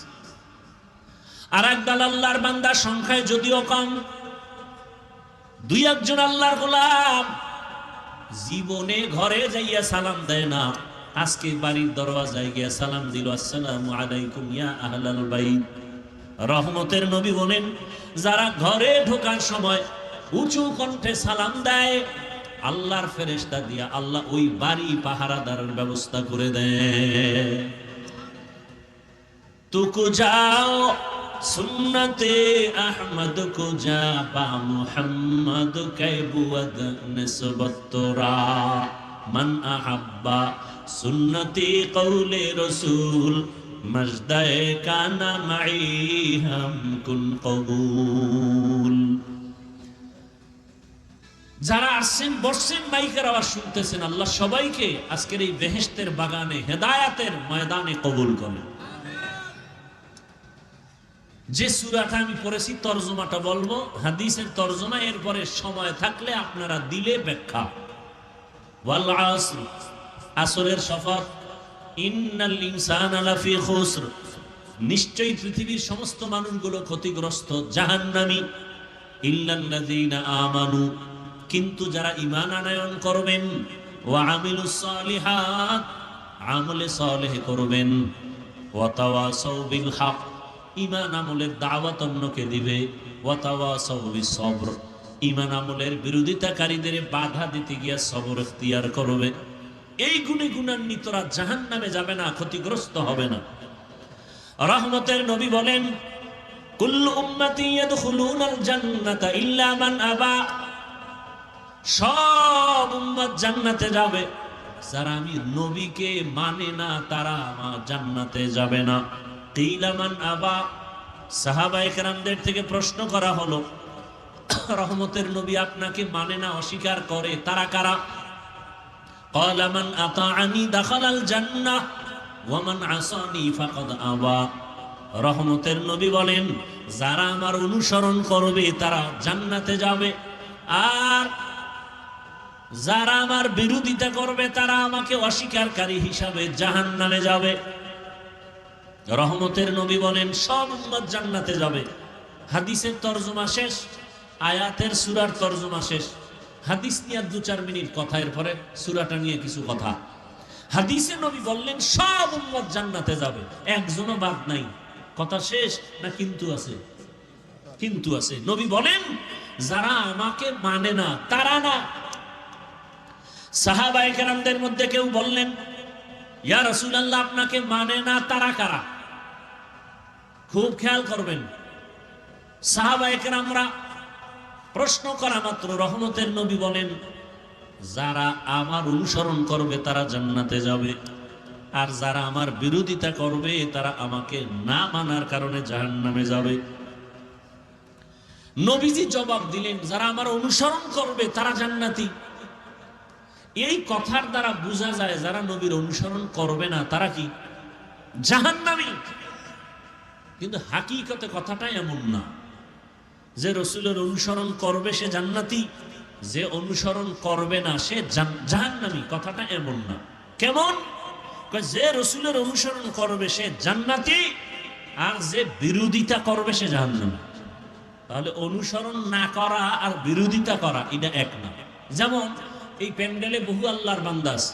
আর একদল আল্লাহর বান্দা, সংখ্যায় যদিও কম, দুই একজন আল্লাহর গোলাম, জীবনে ঘরে যাইয়া সালাম দেয় না। আজকে বাড়ির দরওয়াজায় গিয়া সালাম দিল, আসসালামু আলাইকুম ইয়া আহলাল বাইত। রহমতের নবী বলেন, যারা ঘরে ঢোকার সময় উঁচু কণ্ঠে সালাম দেয়, আল্লাহর ফেরেশতা দিয়া আল্লাহ ওই বাড়ি পাহারাদারের ব্যবস্থা করে দেয়। তুকু যাও সুন্নতে আহমদ কো যা বা মুহাম্মদ কে বুয়াদ নিসবত তোরা মান আহাব্বা সুন্নতি কওলে রসুল মজদায়ে কানা মাই হাম কুন কবুল। যারা আসছেন, বসছেন, মাইকের আওয়াজ শুনতেছেন, আল্লাহ সবাইকে আজকের এই বেহেশতের বাগানে, হেদায়েতের ময়দানে কবুল করেন। যে সূরাটা আমি পড়েছি তরজমাটা বলবো, হাদিসের তরজমা, এরপরে সময় থাকলে আপনারা দিলে ব্যাখ্যা। ওয়াল আসর, আসরের শপথ। ইন্নাল ইনসানা লাফি খুসর, নিশ্চয়ই পৃথিবীর সমস্ত মানুষগুলো ক্ষতিগ্রস্ত, জাহান্নামী। ইল্লাল্লাযীনা আমানু, কিন্তু যারা ঈমান আনয়ন করবেন, ওয়া আমিলুস সালিহাত, আমলে সালেহ করবেন, ওয়া তাওয়াসাউ বিল হক, ঈমান আমলের দাওয়াত অন্যকে দিবে, ওয়া তাওয়াসাউ বিস সবর, ঈমান আমলের বিরোধিতাকারীদের বাধা দিতে গিয়ে সবর ইখতিয়ার করবে। এই গুণে গুণান্বিতরা জাহান্নামে যাবে না, ক্ষতিগ্রস্ত হবে না। রহমতের নবী বলেন, কুল্লু উম্মতি ইয়াদখুলুনাল জান্নাতা ইল্লা মান আবা, সব উম্মত জান্নাতে যাবে, যারা আমি নবীকে মানে না তারা আমার জান্নাতে যাবে না। কিলা মান আবা, সাহাবায়ে কেরামদের থেকে প্রশ্ন করা হলো, রহমতের নবী আপনাকে মানে না, অস্বীকার করে, তারা কারা? ক্বালা মান আতাআনি দাখালাল জান্নাহ ওয়া মান আসানি ফাকাদ আবা। রহমতের নবী বলেন, যারা আমার অনুসরণ করবে তারা জান্নাতে যাবে, আর যারা আমার বিরোধিতা করবে তারা আমাকে অস্বীকারী হিসাবে জাহান্নামে যাবে। রহমতের নবী বলেন সব উম্মত জান্নাতে যাবে। হাদিসের তরজমা শেষ, আয়াতের সূরার তরজমা শেষ। হাদিস নিয়ে 2-4 মিনিট কথা, এরপরে সূরাটা নিয়ে কিছু কথা। হাদিসে নবী বললেন সব উম্মত জান্নাতে যাবে, একজনও বাদ নাই। কথা শেষ না কিন্তু আছে? কিন্তু আছে। নবী বলেন যারা আমাকে মানে না তারা না। সাহাবায়ে কেরামদের মধ্যে কেউ বললেন, ইয়া রাসূলুল্লাহ, আপনাকে মানে না তারা কারা? খুব খেয়াল করবেন। সাহাবায়ে কেরামরা প্রশ্ন করা মাত্র রহমতের নবী বলেন, যারা আমার অনুসরণ করবে তারা জান্নাতে যাবে, আর যারা আমার বিরোধিতা করবে তারা আমাকে না মানার কারণে জাহান্নামে যাবে। নবীজি জবাব দিলেন, যারা আমার অনুসরণ করবে তারা জান্নাতি। এই কথার দ্বারা বোঝা যায় যারা নবীর অনুসরণ করবে না তারা কি? জাহান্নামী। কিন্তু হাকিকতে কথাটা এমন না যে রাসূলের অনুসরণ করবে সে জান্নাতি, যে অনুসরণ করবে না সে জাহান্নামী। কথাটা এমন না। কেমন? যে রাসূলের অনুসরণ করবে সে জান্নাতি, আর যে বিরোধিতা করবে সে জাহান্নামী। তাহলে অনুসরণ না করা আর বিরোধিতা করা এটা এক না। যেমন এই প্যান্ডেলে বহু আল্লাহর বান্দা আছে।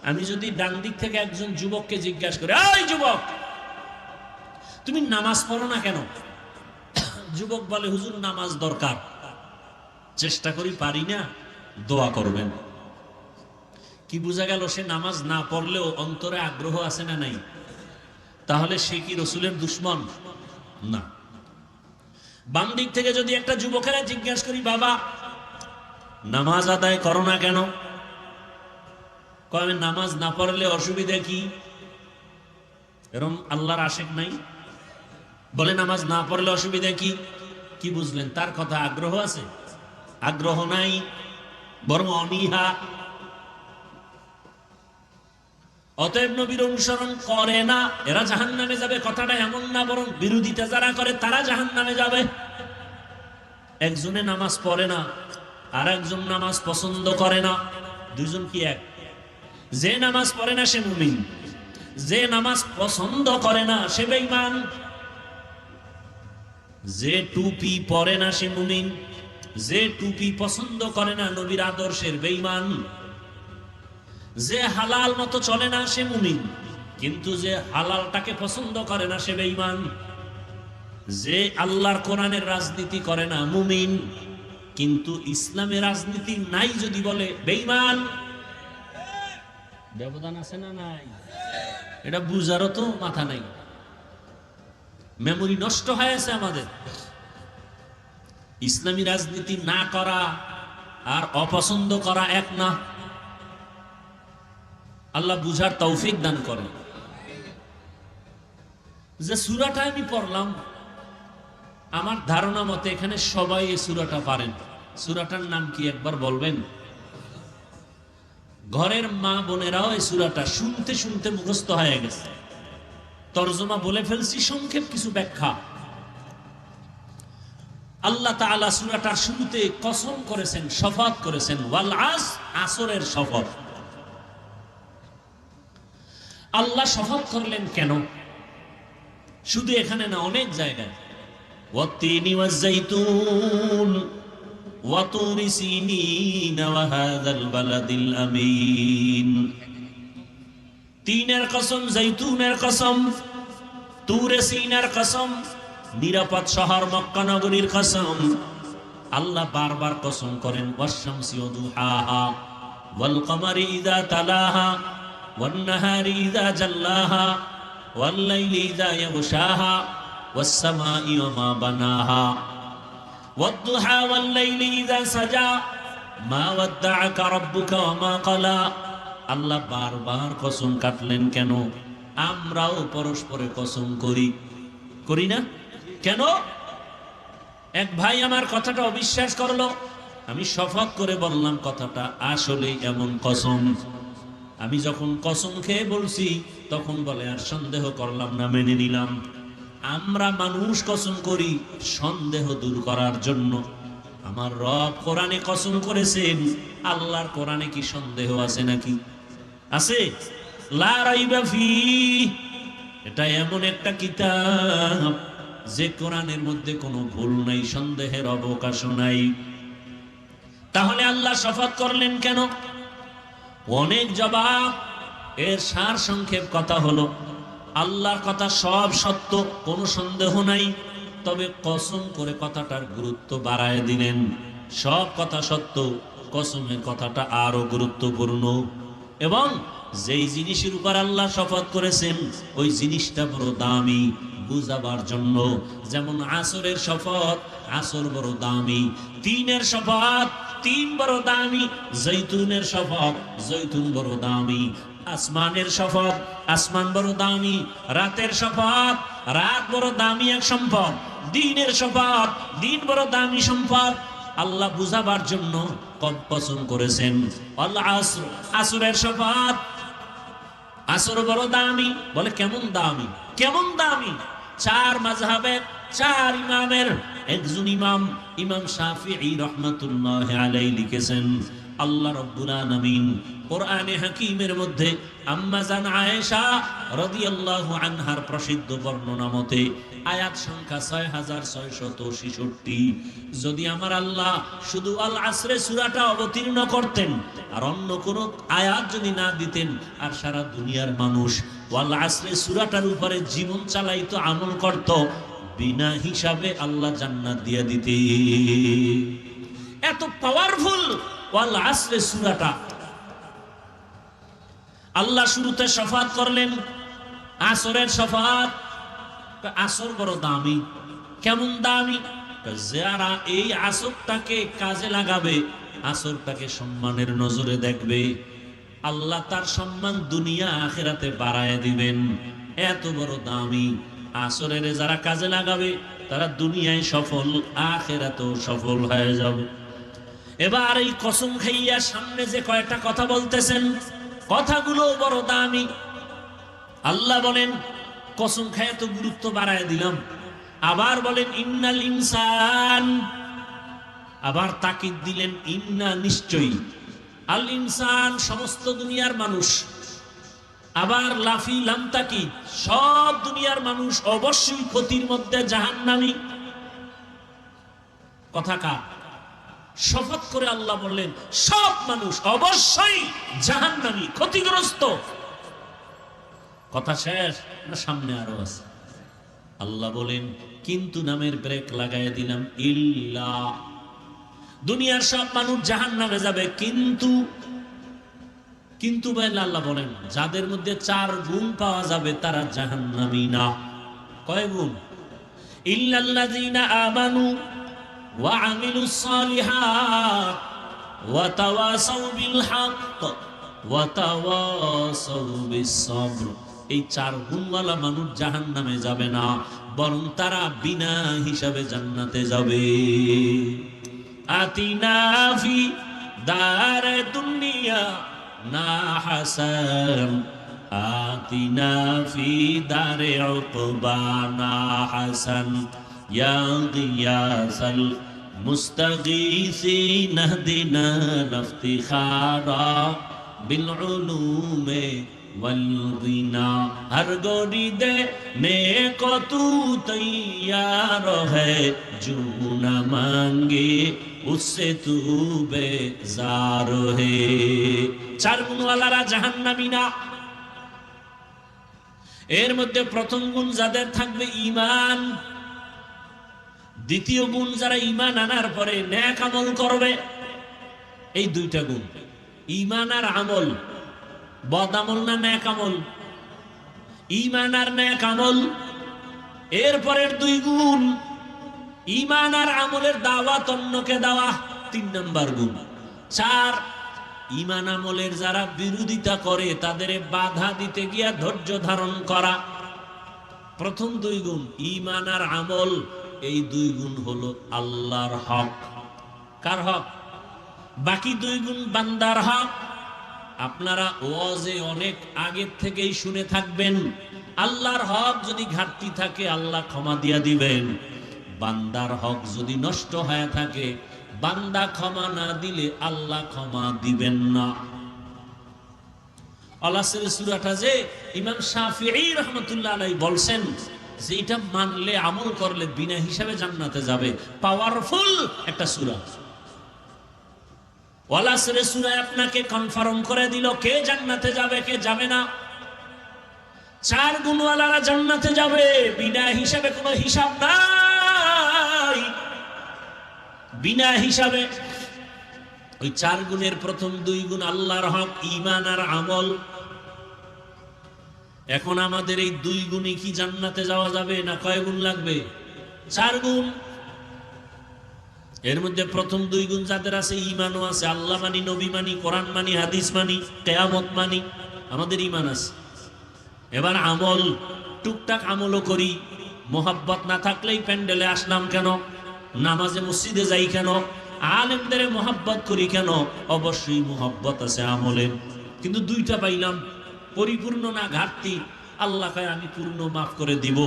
আমি যদি ডান দিক থেকে একজন যুবককে জিজ্ঞাসা করি, এই যুবক, তুমি নামাজ পড়ো না কেন? যুবক বলে, হুজুর নামাজ দরকার, চেষ্টা করি পারি না, দোয়া করবেন। কি বোঝা গেল? সে নামাজ না পড়লেও অন্তরে আগ্রহ আছে না নাই? তাহলে সে কি রাসূলের দুশমন? না। বাম দিক থেকে যদি একটা যুবকেরা জিজ্ঞাসা করি, বাবা নামাজ আদায় করো না কেন? কয়, নামাজ না পড়লে অসুবিধা কি? এরকম আল্লাহর আশেক নাই? বলে নামাজ না পড়লে অসুবিধা কি? কি বুঝলেন? তার কথা আগ্রহ আছে? আগ্রহ নাই, বরং অনীহা। অতএব নবীর অনুসরণ করে না এরা জাহান্নামে যাবে, কথাটা এমন না, বরং বিরোধিতা যারা করে তারা জাহান্নামে যাবে। একজনে নামাজ পড়ে না আর একজন নামাজ পছন্দ করে না, দুইজন কি এক? যে নামাজ পড়ে না সে মুমিন, যে নামাজ পছন্দ করে না সে বেঈমান। যে টুপি পরে না সে মুমিন, যে টুপি পছন্দ করে না নবীর আদর্শের বেঈমান। যে হালাল মতো চলে না সে মুমিন, কিন্তু যে হালালটাকে পছন্দ করে না সে বেঈমান। যে আল্লাহর কোরআনের রাজনীতি করে না মুমিন, কিন্তু ইসলামের রাজনীতি নাই যদি বলে বেঈমান। ব্যবধান আছে না নাই? এটা বুঝারও তো মাথা নাই, মেমোরি নষ্ট হয়ে আছে আমাদের। ইসলামী রাজনীতি না করা আর অপছন্দ করা এক না। আল্লাহ বুঝার তৌফিক দান করেন। যে সূরাটা আমি পড়লাম, আমার ধারণা মতে এখানে সবাই এই সূরাটা পারেন। সূরাটার নাম কি একবার বলবেন? ঘরের মা বোনেরাও এই সূরাটা শুনতে শুনতে মুখস্থ হয়ে গেছে। তরজমা বলে ফেলছি, সংক্ষেপ কিছু ব্যাখ্যা। আল্লাহ তাআলা সূরাটার শুরুতে কসম করেছেন, শপথ করেছেন, ওয়াল আসর, আসরের শপথ। আল্লাহ শপথ করলেন কেন? শুধু এখানে না, অনেক জায়গায়। ওয়াত্তিনি ওয়াজ-যাইতুন ওয়া তুরি সিনিন ওয়া হাযাল বালাদিল আমিন। তিনের কসম, জাইতুনের কসম, তুরে সিনার কসম, নিরাপদ শহর মক্কা নগরীর কসম। আল্লাহ বারবার কসম করেন, ওয়াশ-শামসি ওয়া দুহাহা ওয়াল কমারি ইযা তালাহা ওয়ান নাহারি ইযা জাল্লাহা ওয়াল লাইলি ইযা ইয়াগশাহা ওয়াস সামাই ওয়া মা বানাহা ওয়াদ দুহা ওয়াল লাইলি ইযা সাজা মা ওয়াদ্দাআকা রাব্বুকা ওয়া মা ক্বালা। আল্লাহ বারবার কসম কাটলেন কেন? আমরাও পরস্পরে কসম করি না কেন? এক ভাই আমার কথাটা অবিশ্বাস করলো, আমি শপথ করে বললাম কথাটা আসলে এমন কসম। আমি যখন কসম খেয়ে বলছি তখন বলে আর সন্দেহ করলাম না, মেনে নিলাম। আমরা মানুষ কসম করি সন্দেহ দূর করার জন্য। আমার রব কোরআনে কসম করেছেন, আল্লাহর কোরআনে কি সন্দেহ আছে নাকি? আছে? লা রাইবা ফি, এটা এমন একটা কিতাব যে কোরআনের মধ্যে কোনো ভুল নাই, সন্দেহের অবকাশ নাই। তাহলে আল্লাহ শপথ করলেন কেন? অনেক জবাব। এর সার সংক্ষেপ কথা হলো, আল্লাহর কথা সব সত্য, কোনো সন্দেহ নাই, তবে কসম করে কথাটার গুরুত্ব বাড়ায় দিলেন। সব কথা সত্য, কসমের কথাটা আরো গুরুত্বপূর্ণ। এবং যেই জিনিসের উপর আল্লাহ শপথ করেছেন ওই জিনিসটা বড় দামি, বুঝাবার জন্য। যেমন আসরের শপথ, আসর বড় দামি। তিনের শপথ, তিন বড় দামি। জৈতুনের শপথ, জৈতুন বড় দামি। আসমানের শপথ, আসমান বড় দামি। রাতের শপথ, রাত বড় দামি এক সম্পদ। দিনের শপথ, দিন বড় দামি সম্পদ। আল্লাহ বুঝাবার জন্য কসম করেছেন। আল্লাহ আসরের শপথ, আসর বড় দামি। বলে কেমন দামি? কেমন দামি? চার মাযহাবের চার ইমামের একজন ইমাম, ইমাম শাফিঈ রাহমাতুল্লাহি আলাইহি লিখেছেন, আল্লাহ রাব্বুল আলামিন কোরআনে হাকিমের মধ্যে আম্মা জান আয়েশা রাদিয়াল্লাহু আনহার প্রসিদ্ধ বর্ণনা মতে আয়াত সংখ্যা 6666। যদি আমার আল্লাহ শুধু আল আসরে সূরাটা অবতীর্ণ করতেন আর অন্য কোন আয়াত যদি না দিতেন, আর সারা দুনিয়ার মানুষ ওয়াল আসরে সূরাটার উপরে জীবন চালাইতো, আমল করত, বিনা হিসাবে আল্লাহ জান্নাত দিয়ে দিতে। এত পাওয়ারফুল ওয়াল আসরে সূরাটা। আল্লাহ শুরুতে শফাত করলেন, আসরের শফাত। আসর বড় দামি। কেমন দামি? যারা এই আসরটাকে কাজে লাগাবে, আসরটাকে সম্মানের নজরে দেখবে, আল্লাহ তার সম্মান দুনিয়া আখিরাতে বাড়ায় দিবেন। এত বড় দামি আসরের যারা কাজে লাগাবে তারা দুনিয়ায় সফল, আখিরাতেও সফল হয়ে যাবে। এবার এই কসম খাইয়া সামনে যে কয়টা কথা বলতেছেন, কথাগুলো বড় দামি। আল্লাহ বলেন কসম খাইয়া তো গুরুত্ব বাড়ায় দিলাম। আবার বলেন ইন্নাল ইনসান, আবার তাকিদ দিলেন ইন্না, নিশ্চয়ই। আল ইনসান, সমস্ত দুনিয়ার মানুষ। আবার লাফি লাম তাকিদ, সব দুনিয়ার মানুষ অবশ্যই ক্ষতির মধ্যে জাহান্নামী। কথা কা? শপথ করে আল্লাহ বললেন সব মানুষ অবশ্যই জাহান্নামী, ক্ষতিগ্রস্ত। কথা শেষ না সামনে আরো আছে? আল্লাহ বলেন কিন্তু নামের ব্রেক লাগাই দিলাম। ইল্লা, দুনিয়ার সব মানুষ জাহান্নামে যাবে, কিন্তু কিন্তু বলে আল্লাহ বলেন যাদের মধ্যে চার গুণ পাওয়া যাবে তারা জাহান্নামী না। কয় গুণ? ইল্লাল্লাযীনা আমানু ওয়া আমিলুস সালিহাত ওয়া তাওয়াসাউ বিল হক ওয়া তাওয়াসাউ বিস সবর। এই চার গুণওয়ালা মানুষ জাহান্নামে যাবে না, বরং তারা বিনা হিসাবে জান্নাতে যাবে। আতিনা ফি দারে দুনিয়া না হাসান, আতিনা ফি দারে উকবা না হাসান, ইয়া গিয়াসাল মুস্তাগীসিন ইহদিনা ইফতিখারা বিল উলুমে वल गिना। हर गोरी देने को तू तैयार है, जो न मांगे उससे तू बेजार है। चार गुण वालारा জাহান্নামী না। এর মধ্যে প্রথম গুণ যাদের থাকবে ঈমান, দ্বিতীয় গুণ যারা ঈমান আনার পরে নেক আমল করবে। এই দুইটা গুণ, ঈমান আর আমল। বদ আমল না নেক আমল? ঈমান আর নেক আমল। এরপরের দুই গুণ ঈমান আর আমলের দাওয়াত অন্যকে দেওয়া, 3 নাম্বার গুণ। 4 ঈমান আমলের যারা বিরোধিতা করে তাদের বাধা দিতে গিয়া ধৈর্য ধারণ করা। প্রথম 2 গুণ ঈমান আর আমল, এই 2 গুণ হলো আল্লাহর হক। কার হক? বাকি 2 গুণ বান্দার হক। আপনারা ওয়াজে অনেক আগে থেকেই শুনে থাকবেন, আল্লাহর হক যদি ঘাটতি থাকে আল্লাহ ক্ষমা দিয়া দিবেন, বান্দার হক যদি নষ্ট হয়ে থাকে বান্দা ক্ষমা না দিলে আল্লাহ ক্ষমা দিবেন না। আল-আসরের সূরাটা যে ইমাম শাফিঈ রাহমাতুল্লাহ আলাইহি বলছেন যে এটা মানলে আমল করলে বিনা হিসাবে জান্নাতে যাবে, পাওয়ারফুল একটা সূরা। আল-আসরের সূরা আপনাকে কনফার্ম করে দিল কে জান্নাতে যাবে কে যাবে না। 4 গুণওয়ালারা জান্নাতে যাবে, বিনা হিসাবে, কোনো হিসাব নাই, বিনা হিসাবে। ওই 4 গুণের প্রথম 2 গুণ আল্লাহর হক, ঈমান আর আমল। এখন আমাদের এই 2 গুণে কি জান্নাতে যাওয়া যাবে না কয় গুণ লাগবে? 4 গুণ। এর মধ্যে প্রথম 2 গুণ যাদের আছে, ঈমানও আছে, আল্লাহ মানি, নবী মানি, কোরআন মানি, হাদিস মানি, কিয়ামত মানি, আমাদের ঈমান আছে। এবার আমল, টুকটাক আমলও করি। মোহাব্বত না থাকলেই প্যান্ডেলে আসলাম কেন, নামাজে মসজিদে যাই কেন, আলেমদের মোহাব্বত করি কেন? অবশ্যই মোহাব্বত আছে আমলের, কিন্তু 2টা পাইলাম, পরিপূর্ণ না ঘাটতি। আল্লাহ কয় আমি পূর্ণ মাফ করে দিব,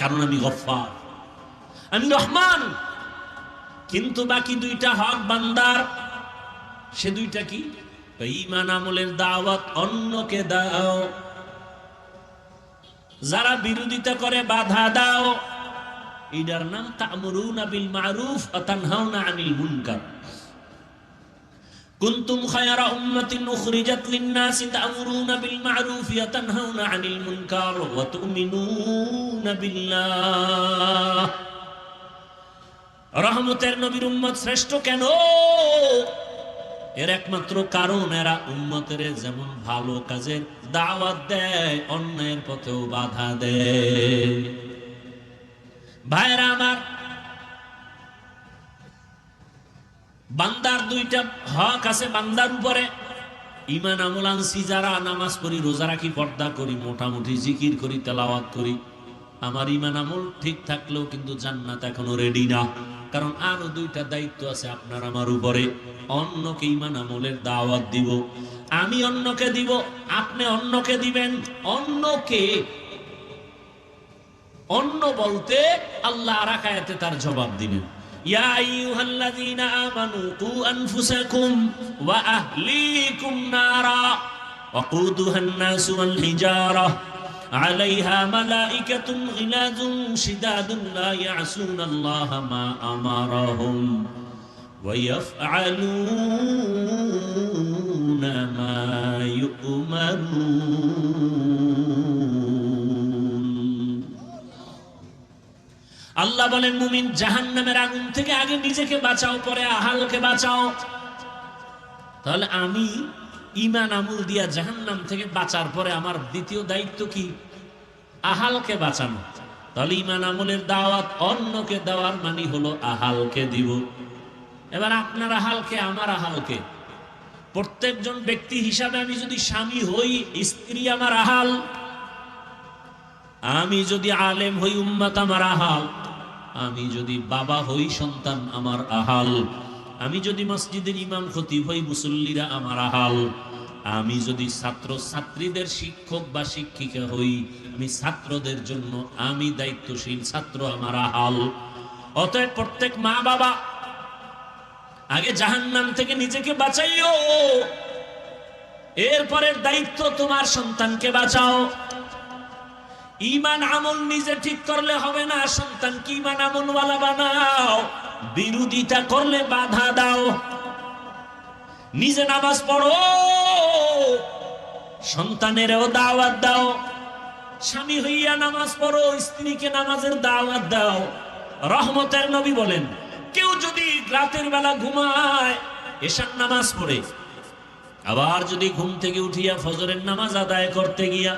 কারণ আমি গফফার, আমি রহমান। কিন্তু বাকি 2টা হক বান্দার, সে 2টা কি? ঈমান আমলের দাওয়াত অন্যকে দাও, যারা বিরোধিতা করে বাধা দাও। এটার নাম তা'মুরুনা বিল মা'রুফ ওয়া তানহাউনা আনিল মুনকার। কুনতুম খায়রা উম্মাতিন উখরিজাত লিন-নাসি তা'মুরুনা বিল মা'রুফ ওয়া তানহাউনা আনিল মুনকার ওয়া তু'মিনুনা বিল্লাহ। রহমতের নবীর উম্মত শ্রেষ্ঠ কেন? এর একমাত্র কারণ এরা উম্মতের যেমন ভালো কাজের দাওয়াত দেয়, অন্যায়ের পথেও বাধা দেয়। ভাইরা আমার, বান্দার 2টা হক আছে বান্দার উপরে। ঈমান আমল আনছি যারা, নামাজ পড়ি, রোজা রাখি, পর্দা করি, মোটামুটি জিকির করি, তেলাওয়াত করি, আমার ঈমান আমল ঠিক থাকলেও কিন্তু জান্নাত এখনো রেডি না। কারণ আরো 2টা দায়িত্ব আছে আপনার আমার উপরে। অন্যকে ঈমান আমলের দাওয়াত দিব, আমি অন্যকে দিব, আপনি অন্যকে দিবেন। অন্যকে, অন্য বলতে আল্লাহ আর এক আয়াতে তার জবাব দিবেন, ইয়া আইয়ুহাল্লাযীনা আমানু কু আনফুসাকুম ওয়া আহলিকুম নারা ওয়াকুদুহান নাসু ওয়াল হিজারা আলাইহা মালাইকাতুন গিলাযুন শিদাদুন লা ইয়াসুনাল্লাহা মা আমারাহুম ওয়া ইয়াফআলুনা মা ইউমারুন। আল্লাহ বলেন, মুমিন জাহান্নামের আগুন থেকে আগে নিজেকে বাঁচাও, পরে আহালকে বাঁচাও। তাহলে আমি ঈমান আমল দিয়া জাহান্নাম থেকে বাঁচার পরে আমার দ্বিতীয় দায়িত্ব কি? আহালকে বাঁচানো। তাহলে ঈমান আমলের দাওয়াত অন্যকে দেওয়ার মানে হলো আহালকে দিব। এবার আপনার আহালকে, আমার আহালকে, প্রত্যেকজন ব্যক্তি হিসাবে আমি যদি স্বামী হই, স্ত্রী আমার আহাল। আমি যদি আলেম হই, উম্মত আমার আহাল। আমি যদি বাবা হই, সন্তান আমার আহাল। আমি যদি মসজিদের ইমাম খতিব হই, মুসল্লিরা আমার আহাল। আমি যদি ছাত্র ছাত্রীদের শিক্ষক বা শিক্ষিকা হই, আমি ছাত্রদের জন্য আমি দায়িত্বশীল, ছাত্র আমার আহাল। অতএব প্রত্যেক মা বাবা আগে জাহান্নাম থেকে নিজেকে বাঁচাইও, এরপরের দায়িত্ব তোমার সন্তানকে বাঁচাও। ঈমান আমল নিজে ঠিক করলে হবে না, সন্তানকে ঈমান আমলওয়ালা বানাও। বিরোধিতা করলে বাধা দাও। নিজে নামাজ পড়ো, সন্তানেরও দাওয়াত দাও। স্বামী হইয়া নামাজ পড়ো, স্ত্রীকে নামাজের দাওয়াত দাও। রহমতের নবী বলেন, কেউ যদি রাতের বেলা ঘুমায়, এশার নামাজ পড়ে, আবার যদি ঘুম থেকে উঠিয়া ফজরের নামাজ আদায় করতে গিয়া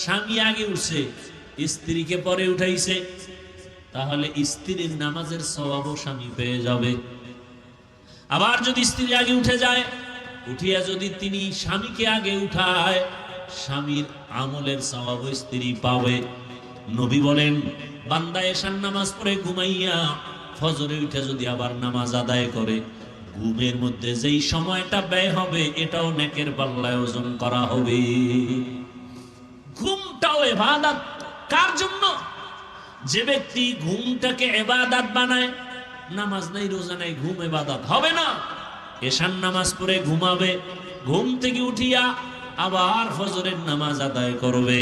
স্বামী আগে উঠছে, স্ত্রীকে পরে উঠাইছে, তাহলে স্ত্রীর নামাজের সওয়াবও স্বামী পেয়ে যাবে। আবার যদি স্ত্রী আগে উঠে যায়, উঠিয়া যদি তিনি স্বামীকে আগে উঠায়, স্বামীর আমলের সওয়াব স্ত্রী পাবে। নবী বলেন, বান্দা এশার নামাজ পড়ে ঘুমাইয়া ফজরে উঠে যদি আবার নামাজ আদায় করে, ঘুমের মধ্যে যেই সময়টা ব্যয় হবে এটাও নেকের পাল্লায় ওজন করা হবে। ঘুম ঘুমটাও ইবাদত। কার জন্য? যে ব্যক্তি ঘুমটাকে ইবাদত বানায়, নামাজ নাই রোজা নাই, ঘুম ইবাদত হবে না। এশার নামাজ পড়ে ঘুমাবে, ঘুম থেকে উঠিয়া আবার ফজরের নামাজ আদায় করবে।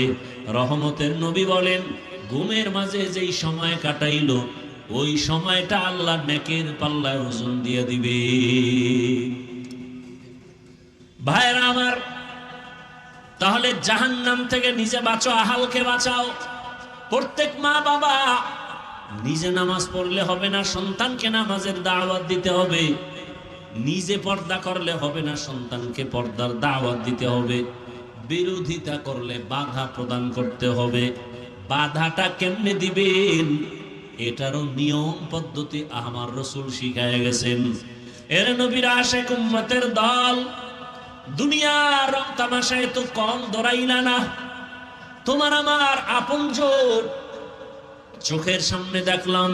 রহমতের নবী বলেন, ঘুমের মাঝে যেই সময় কাটাইলো ওই সময়টা আল্লাহ নেকের পাল্লায় ওজন দিয়ে দিবে। ভাইরা আমার, তাহলে জাহান্নাম থেকে নিজে বাঁচো, আহালকে বাঁচাও। প্রত্যেক মা বাবা নিজে নামাজ পড়লে হবে না, সন্তানকে নামাজের দাওয়াত দিতে হবে। নিজে পর্দা করলে হবে না, সন্তানকে পর্দার দাওয়াত দিতে হবে। বিরোধিতা করলে বাধা প্রদান করতে হবে। বাধাটা কেমনে দিবেন এটারও নিয়ম পদ্ধতি আমার রাসূল শিখায় গেছেন। এর নবীর আশিক উম্মতের দল দুনিয়ার রং তামাশায় তো কম দৌড়াইলা না। তোমার আমার আপনজন চোখের সামনে দেখলাম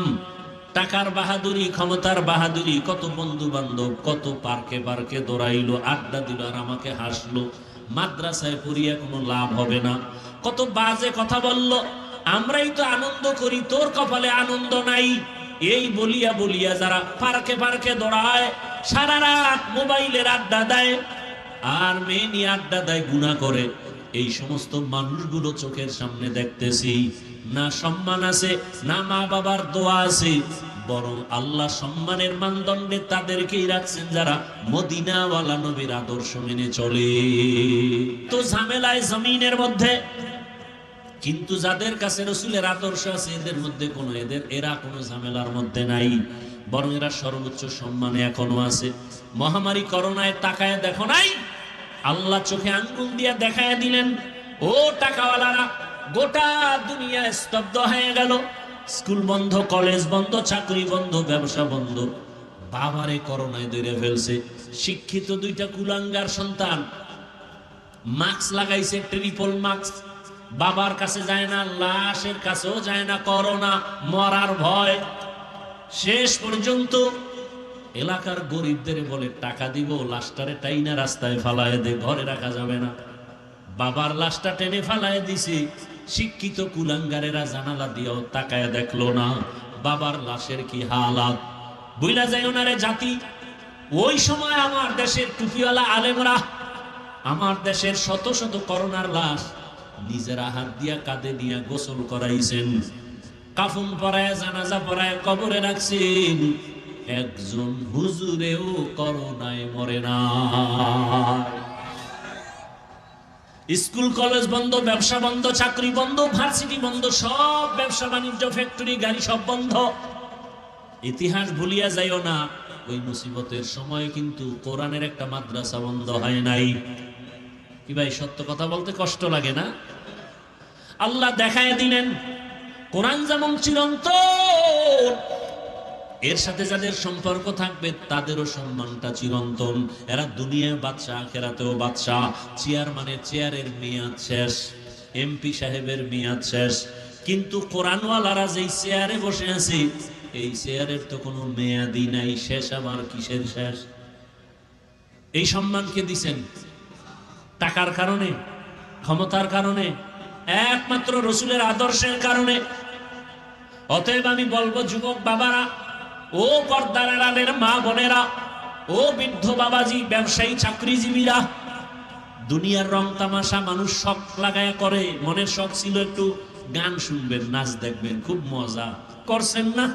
টাকার বাহাদুরি, ক্ষমতার বাহাদুরি, কত বন্ধু বান্ধব কত পার্কে পার্কে দৌড়াইলো, আড্ডা দিল আর আমাকে হাসলো। মাদ্রাসায় পড়িয়া কোনো লাভ হবে না, কত বাজে কথা বলল, আমরাই তো আনন্দ করি, তোর কপালে আনন্দ নাই। এই বলিয়া বলিয়া যারা পার্কে পার্কে দৌড়ায়, সারা রাত মোবাইলের আড্ডা দেয় আর মেয়ে নিয়ে আড্ডা দেয়, গুনাহ করে, এই সমস্ত মানুষগুলো চোখের সামনে দেখতেছি। না সম্মান আছে, না মা বাবার দোয়া আছে, বরং আল্লাহ সম্মানের মানদণ্ডে তাদেরকেই রাখছেন যারা মদিনাওয়ালা নবীর আদর্শ মেনে চলে। তো ঝামেলায় জমিনের মধ্যে, কিন্তু যাদের কাছে রাসূলের আদর্শ আছে এদের মধ্যে এরা কোনো ঝামেলার মধ্যে নাই, বরং এরা সর্বোচ্চ সম্মানে এখনো আছে। মহামারী করোনায় তাকায় দেখো নাই, আল্লাহ চোখে আঙ্গুল দিয়া দেখায় দিলেন, ও টাকাওয়ালারা, গোটা দুনিয়া স্তব্ধ হয়ে গেল। স্কুল বন্ধ, কলেজ বন্ধ, চাকরি বন্ধ, ব্যবসা বন্ধ। বাবারে করোনায় ধরে ফেলছে। শিক্ষিত দুইটা কুলাঙ্গার সন্তান মাস্ক লাগাইছে, ট্রিপল মাস্ক, বাবার কাছে যায় না, লাশের কাছেও যায় না, করোনা মরার ভয়। শেষ পর্যন্ত এলাকার গরিবদের বলে টাকা দিব, লাশটারে টাইনা রাস্তায় ফালায় দে, ঘরে রাখা যাবে না। বাবার লাশটা টেনে ফালায় দিছে। শিক্ষিত কুলাঙ্গারেরা জানালা দিয়েও তাকায় দেখলো না বাবার লাশের কি হালাত। বুইলা যায় ওনারে জাতি, ওই সময় আমার দেশের টুপিওয়ালা আলেমরা আমার দেশের শত শত করোনার লাশ নিজেরা হাত দিয়া কাঁধে নিয়ে গোসল করাইছেন, কাফন পরায়, জানাজা পরায় কবরে রাখছেন। একজন হুজুরেও করোনায় মরে না। স্কুল কলেজ বন্ধ, ব্যবসা বন্ধ, চাকরি বন্ধ, ভার্সিটি বন্ধ, সব ব্যবসা বাণিজ্য, ফ্যাক্টরি, গাড়ি সব বন্ধ। ইতিহাস ভুলিয়া যাইও না, ওই মুসিবতের সময় কিন্তু কোরআনের একটা মাদ্রাসা বন্ধ হয় নাই। কি ভাই, সত্য কথা বলতে কষ্ট লাগে না? আল্লাহ দেখায় দিলেন কোরআন যেমন চিরন্তন, এর সাথে যাদের সম্পর্ক থাকবে তাদেরও সম্মানটা চিরন্তন। এরা দুনিয়ায় বাদশা, আখিরাতেও বাদশা। চেয়ারম্যানের চেয়ারের মেয়াদ শেষ, এমপি সাহেবের মেয়াদ শেষ, কিন্তু কোরআনওয়ালারা যেই চেয়ারে বসে আছে এই চেয়ারের তো কোনো মেয়াদই নাই। শেষ আবার কিসের শেষ? এই সম্মানকে দিছেন টাকার কারণে, ক্ষমতার কারণে, একমাত্র রাসূলের আদর্শের কারণে। অতএব আমি বলবো যুবক বাবারা, ও পর্দার আড়ালের মা বোনেরা, ও বৃদ্ধ বাবাজি, ব্যবসায়ী, চাকরিজীবীরা, দুনিয়ার রং তামাশা মানুষ শখ লাগায়া করে। মনের শখ ছিল একটু গান শুনবেন, নাচ দেখবেন, খুব মজা করছেন না?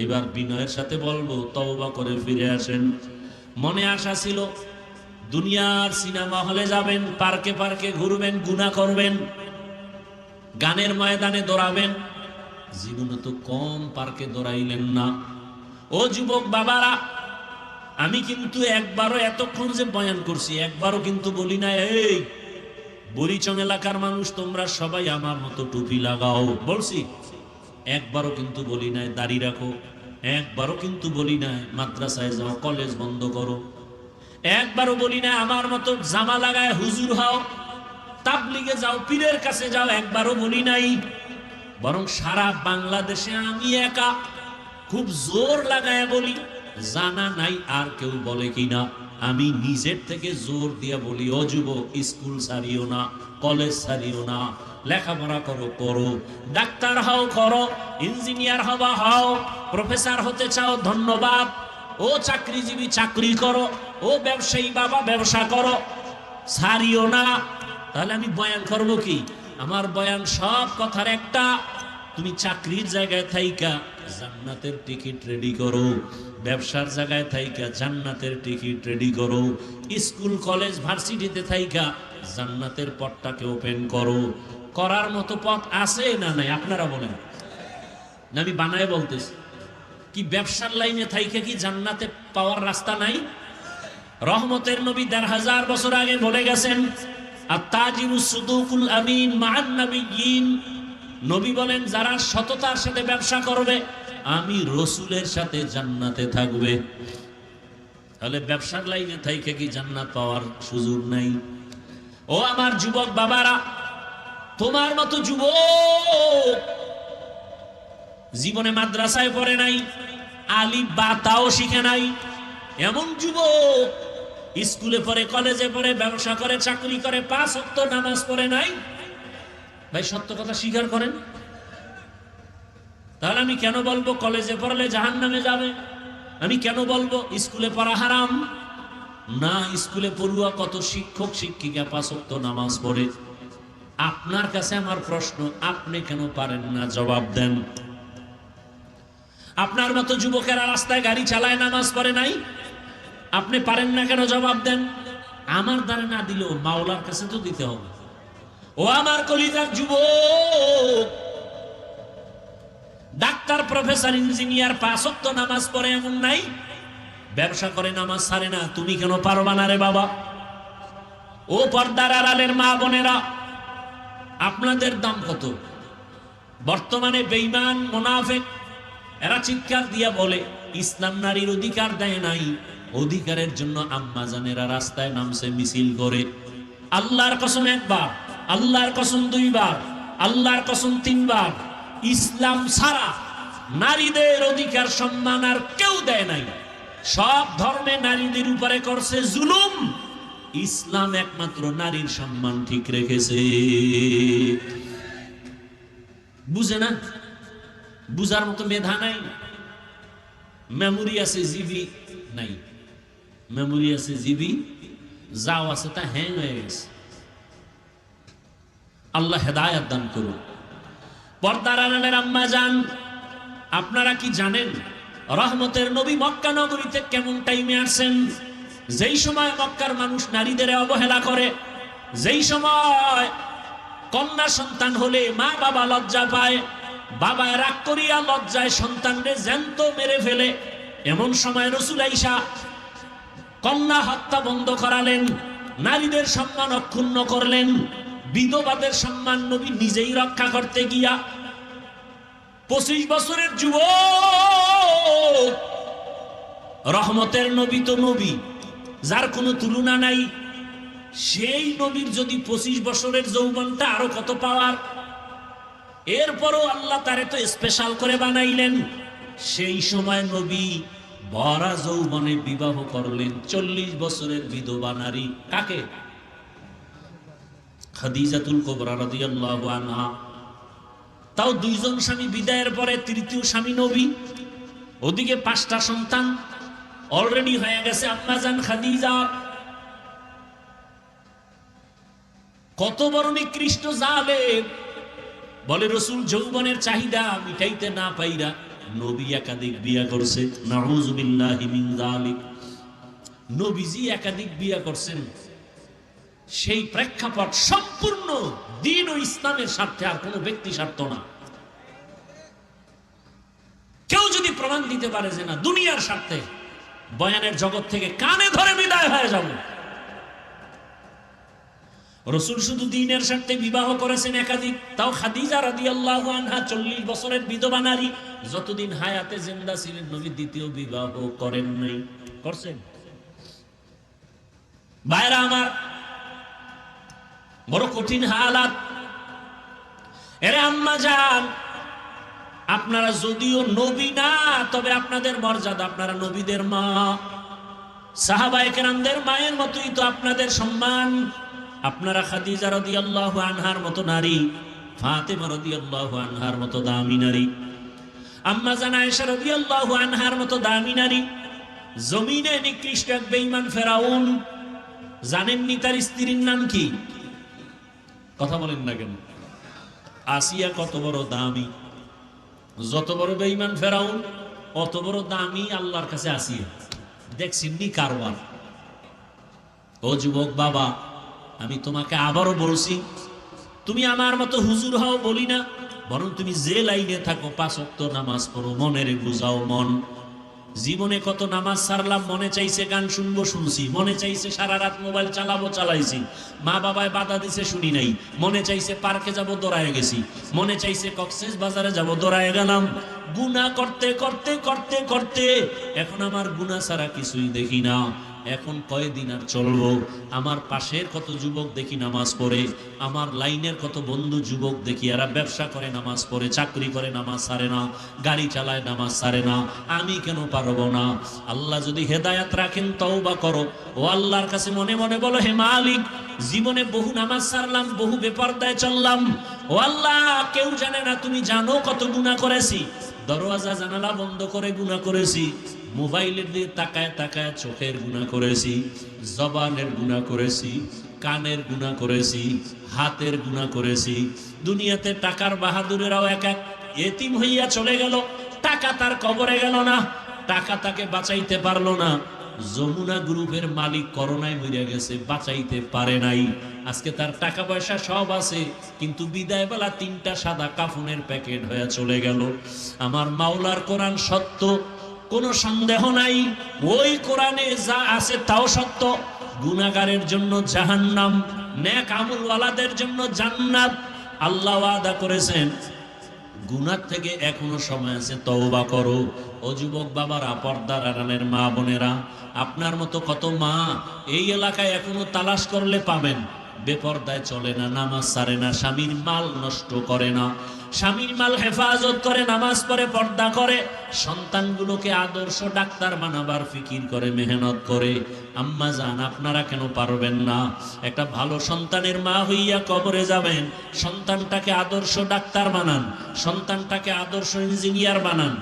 এবার বিনয়ের সাথে বলবো তওবা করে ফিরে আসেন। মনে আশা ছিল দুনিয়ার সিনেমা হলে যাবেন, পার্কে পার্কে ঘুরবেন, গুনাহ করবেন, গানের ময়দানে দৌড়াবেন। জীবনে তো কম পার্কে দৌড়াইলেন না। ও যুবক বাবারা, আমি কিন্তু একবারও, এতক্ষণ যে বয়ান করছি, একবারও কিন্তু বলি না এই বরিচং এলাকার মানুষ তোমরা সবাই আমার মতো টুপি লাগাও, বলছি? একবারও কিন্তু বলি নাই দাড়ি রাখো, একবারও কিন্তু বলি নাই মাদ্রাসায় যাও, কলেজ বন্ধ করো, একবারও বলি না আমার মতো জামা লাগায় হুজুর হও, তাবলিগে যাও, পীরের কাছে যাও, একবারও বলি নাই। বরং সারা বাংলাদেশে আমি একা খুব জোর লাগায় বলি, জানা নাই আর কেউ বলে কিনা, আমি নিজের থেকে জোর দিয়া বলি, ও যুবক, স্কুল ছাড়িও না, কলেজ ছাড়িও না, লেখাপড়া করো করো, ডাক্তার হও করো, ইঞ্জিনিয়ার হবা হও, প্রফেসর হতে চাও ধন্যবাদ, ও চাকরিজীবী চাকরি করো, ও ব্যবসায়ী বাবা ব্যবসা করো, ছাড়িও না। তাহলে আমি বয়ান করবো কি? আমার বয়ান সব কথার একটা, তুমি চাকরির জায়গায় থাইকা জান্নাতের টিকিট রেডি করো, ব্যবসার জায়গায় থাইকা জান্নাতের টিকিট রেডি করো, স্কুল কলেজ ভার্সিটিতে থাইকা জান্নাতের পথটাকে ওপেন করো। করার মতো পথ আছে না নাই আপনারা বলেন? না আমি বানায় বলতেছি? কি ব্যবসার লাইনে থাইকা কি জান্নাতে পাওয়ার রাস্তা নাই? রহমতের নবী ১৫০০ বছর আগে বলে গেছেন, আত-তাজিরু সুদুকুল আমিন মা'আন নাবিয়্যিন। নবী বলেন যারা সততার সাথে ব্যবসা করবে আমি রসুলের সাথে জান্নাতে থাকবে। তাহলে ব্যবসার লাইনে থাইকা কি জান্নাত পাওয়ার সুযোগ নাই? ও আমার যুবক বাবারা, তোমার মতো যুবক জীবনে মাদ্রাসায় পড়ে নাই, আলিফ বা তাও শিখে নাই, এমন যুবক স্কুলে পড়ে, কলেজে পড়ে, ব্যবসা করে, চাকরি করে, 5 ওয়াক্ত নামাজ পড়ে নাই। ভাই সত্য কথা স্বীকার করেন। তাহলে আমি কেন বলবো কলেজে পড়লে জাহান্নামে যাবে? আমি কেন বলবো স্কুলে পড়া হারাম? না, স্কুলে পড়ুয়া কত শিক্ষক শিক্ষিকা 5 ওয়াক্ত নামাজ পড়ে। আপনার কাছে আমার প্রশ্ন, আপনি কেন পারেন না? জবাব দেন। আপনার মতো যুবকেরা রাস্তায় গাড়ি চালায়, নামাজ পড়ে নাই, আপনি পারেন না কেন? জবাব দেন। আমার দ্বারা না দিলেও মাওলার কাছে তো দিতে হবে। ও আমার কলিজার যুবক, ডাক্তার, প্রফেসর, ইঞ্জিনিয়ার 5 ওয়াক্ত নামাজ পড়ে এমন নাই, ব্যবসা করে নামাজ ছাড়ে না, তুমি কেন পারবা না রে বাবা? ও পর্দার আড়ালের মা বোনেরা, আপনাদের দাম কত? বর্তমানে বেঈমান মুনাফিক এরা চিৎকার দিয়া বলে ইসলাম নারীর অধিকার দেয় নাই, অধিকারের জন্য আম্মা জানেরা রাস্তায় নামছে, মিছিল করে। আল্লাহর কসম একবার, আল্লাহর কসম 2 বার, আল্লাহর কসম 3 বার, ইসলাম ছাড়া নারীদের অধিকার সম্মান আর কেউ দেয় নাই। সব ধর্মে নারীদের উপরে করছে জুলুম, ইসলাম একমাত্র নারীর সম্মান ঠিক রেখেছে। বুঝে না? বুঝার মতো মেধা নাই, মেমোরি আছে জিবি নাই, মেমোরি আছে জিবি, যাও আছে তা হ্যাং হয়ে গেছে। আল্লাহ হেদায়েত দান করুন। পর্দার আড়ালের আম্মা জান, আপনারা কি জানেন রহমতের নবী মক্কা নগরীতে কেমন টাইমে আসছেন? যেই সময় মক্কার মানুষ নারীদের অবহেলা করে, যেই সময় কন্যা সন্তান হলে মা বাবা লজ্জা পায়, বাবা রাগ করিয়া লজ্জায় সন্তানকে জ্যান্ত মেরে ফেলে, এমন সময় রাসূল আয়েশা কন্যা হত্যা বন্ধ করালেন, নারীদের সম্মান অক্ষুণ্ণ করলেন, বিধবাদের সম্মান নবী নিজেই রক্ষা করতে গিয়া 25 বছরের যুবক, রহমতের নবী তো নবী, যার কোনো তুলনা নাই, সেই নবীর যদি 25 বছরের যৌবনটা আরো কত পাওয়ার। এরপরও আল্লাহ তারে তো স্পেশাল করে বানাইলেন। সেই সময় নবী ভরা যৌবনে বিবাহ করলেন 40 বছরের বিধবা নারী। কাকে? খাদিজাতুল কুবরা রাদিয়াল্লাহু আনহা। তাও 2 জন স্বামী বিদায়ের পরে 3য় স্বামী নবী। ওদিকে 5টা সন্তান অলরেডি হয়ে গেছে আম্মা জান খাদিজা। কত বড় নিকৃষ্ট জালেম! বলে রাসূল যৌবনের চাহিদা মিটাইতে না পাইরা নবী একাধিক বিয়া করছে। নাউযুবিল্লাহি মিন যালিক। নবীজি একাধিক বিয়া করছেন, সেই প্রেক্ষাপট সম্পূর্ণ দ্বীন ও ইসলামের স্বার্থে, আর কোনো ব্যক্তি স্বার্থ না। কেউ যদি প্রমাণ দিতে পারে যে না দুনিয়ার স্বার্থে, বয়ানের জগৎ থেকে কানে ধরে বিদায় হয়ে যাব। রাসূল শুধু দ্বীনের স্বার্থে বিবাহ করেছেন একাধিক, তাও খাদিজা রাদিয়াল্লাহু আনহা 40 বছরের বিধবা নারী, যতদিন হায়াতে জিন্দা ছিলেন নবী দ্বিতীয় বিবাহ করেন নাই। করছেন? ভাইরা আমার, বড় কঠিন হালাত। এরে আম্মা জান, আপনারা যদিও নবী না, তবে আপনাদের মর্যাদা, আপনারা নবীদের মা, সাহাবায়ে কেরামদের মায়ের মতোই তো আপনাদের সম্মান। আপনারা খাদিজা রাদিয়াল্লাহু আনহার মতো নারী, ফাতেমা রাদিয়াল্লাহু আনহার মতো দামি নারী, আম্মা জান আয়েশা রাদিয়াল্লাহু আনহার মতো দামি নারী, জমিনে নিকৃষ্ট এক বেঈমান ফেরাউন, জানেননি তার স্ত্রীর নাম কি? কথা বলেন না কেন? আসিয়া কত বড় দামি, যত বড় বেঈমান ফেরাউন অত বড় দামি আল্লাহর কাছে আসিয়া। দেখছিনি কারবার? ও যুবক বাবা, আমি তোমাকে আবারও বলছি, তুমি আমার মতো হুজুর হও বলি না, বরং তুমি যে লাইনে থাকো 5 ওয়াক্ত নামাজ পড়ো, মনের বুঝাও মন। জীবনে কত নামাজ ছাড়লাম, মনে চাইছে গান শুনবো শুনছি, মনে চাইছে সারা রাত মোবাইল চালাবো চালাইছি, মা বাবায় বাধা দিছে শুনি নাই, মনে চাইছে পার্কে যাব দৌড়ায় গেছি, মনে চাইছে কক্সেস বাজারে যাব দৌড়ায় গেলাম। গুনাহ করতে করতে করতে করতে এখন আমার গুনাহ ছাড়া কিছুই দেখি না। এখন কয়দিন আর চলবো? আমার পাশের কত যুবক দেখি নামাজ পড়ে, আমার লাইনের কত বন্ধু যুবক দেখি এরা ব্যবসা করে নামাজ পড়ে, চাকরি করে নামাজ ছাড়ে না, গাড়ি চালায় নামাজ ছাড়ে না, আমি কেন পারবো না? আল্লাহ যদি হেদায়াত রাখেন তওবা করো। ও আল্লাহর কাছে মনে মনে বলো, হে মালিক, জীবনে বহু নামাজ ছাড়লাম, বহু বেপরদায় চললাম, ও আল্লাহ কেউ জানে না, তুমি জানো কত গুনাহ করেছি, দরওয়াজা জানালা বন্ধ করে গুনাহ করেছি, মোবাইলের দিয়ে তাকায় তাকায় চোখের গুনাহ করেছি, জবানের গুনাহ করেছি, কানের গুনাহ করেছি, হাতের গুনাহ করেছি। দুনিয়াতে টাকার বাহাদুরেরাও এক এক এতিম হইয়া চলে গেল, টাকা তার কবরে গেল না, টাকা তাকে বাঁচাইতে পারলো না। যমুনা গ্রুপের মালিক করোনায় মরে গেছে, বাঁচাইতে পারে নাই। আজকে তার টাকা পয়সা সব আছে, কিন্তু বিদায় বেলা 3টা সাদা কাফনের প্যাকেট হয়ে চলে গেল। আমার মাওলার কোরআন সত্য, কোনো সন্দেহ নাই, ওই কোরআনে যা আছে তাও সত্য। গুনাহগারের জন্য জাহান্নাম, নেক আমলওয়ালাদের জন্য জান্নাত। আল্লাহ ওয়াদা করেছেন, গুনাহ থেকে এখনো সময় আছে, তওবা করো। ও যুবক বাবারা, পর্দার আড়ালের মা বোনেরা, আপনার মতো কত মা এই এলাকায় এখনো তালাশ করলে পাবেন, বেপরদায় চলে না, নামাজ ছাড়ে না, স্বামীর মাল নষ্ট করে না, স্বামীর মাল হেফাজত করে, নামাজ পড়ে, পর্দা করে, সন্তানগুলোকে আদর্শ ডাক্তার বানাবার ফিকির করে, মেহনত করে। আম্মা জান, আপনারা কেন পারবেন না? একটা ভালো সন্তানের মা হইয়া কবরে যাবেন, সন্তানটাকে আদর্শ ডাক্তার বানান, সন্তানটাকে আদর্শ ইঞ্জিনিয়ার বানান।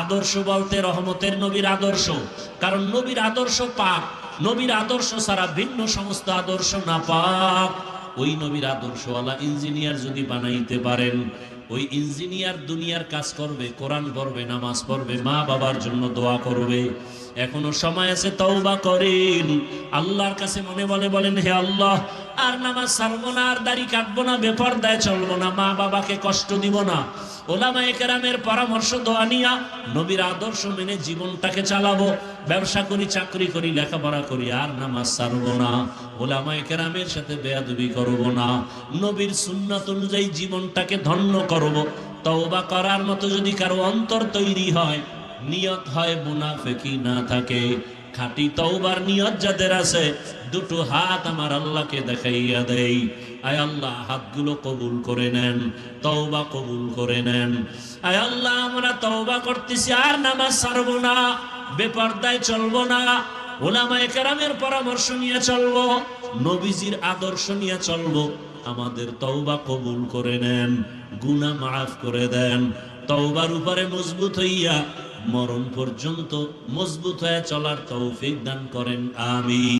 আদর্শ বলতে রহমতের নবীর আদর্শ, কারণ নবীর আদর্শ পাক, নবীর আদর্শ ছাড়া ভিন্ন সমস্ত আদর্শ না পাক। ওই নবীর আদর্শওয়ালা ইঞ্জিনিয়ার যদি বানাইতে পারেন, ওই ইঞ্জিনিয়ার দুনিয়ার কাজ করবে, কোরআন পড়বে, নামাজ পড়বে, মা বাবার জন্য দোয়া করবে। এখনো সময় আছে, তওবা করেন। আল্লাহর কাছে মনে মনে বলেন, হে আল্লাহ, আর নামাজ ছাড়বো না, আর দাড়ি কাটবো না, বেপরদায় চলবো না, মা বাবাকে কষ্ট দিব না। ওলামায়ে কেরামের পরামর্শ দোয়া নিয়া নবীর আদর্শ মেনে জীবনটাকে চালাবো। ব্যবসা করি, চাকরি করি, লেখাপড়া করি, আর নামাজ ছাড়বো না, ওলামায়ে কেরামের সাথে বেয়াদবি করবো না, নবীর সুন্নাত অনুযায়ী জীবনটাকে ধন্য করব। তওবা করার মতো যদি কারো অন্তর তৈরি হয়, নিয়ত হয় মুনাফিকি না থাকে, খাঁটি তওবার নিয়ত যাদের আছে, দুটো হাত আমার আল্লাহকে দেখাইয়া দেই, আয় আল্লাহ হাতগুলো কবুল করে নেন, তওবা কবুল করে নেন। আয় আল্লাহ, আমরা তওবা করতেছি, আর নামাজ ছাড়বো না, বেপরদায় চলবো না, ওলামায়ে কেরামের পরামর্শ নিয়ে চলবো, নবীজির আদর্শ নিয়ে চলবো। আমাদের তওবা কবুল করে নেন, গুনাহ মাফ করে দেন। তওবার উপরে মজবুত হইয়া মরণ পর্যন্ত মজবুত হয়ে চলার তৌফিক দান করেন, আমিন।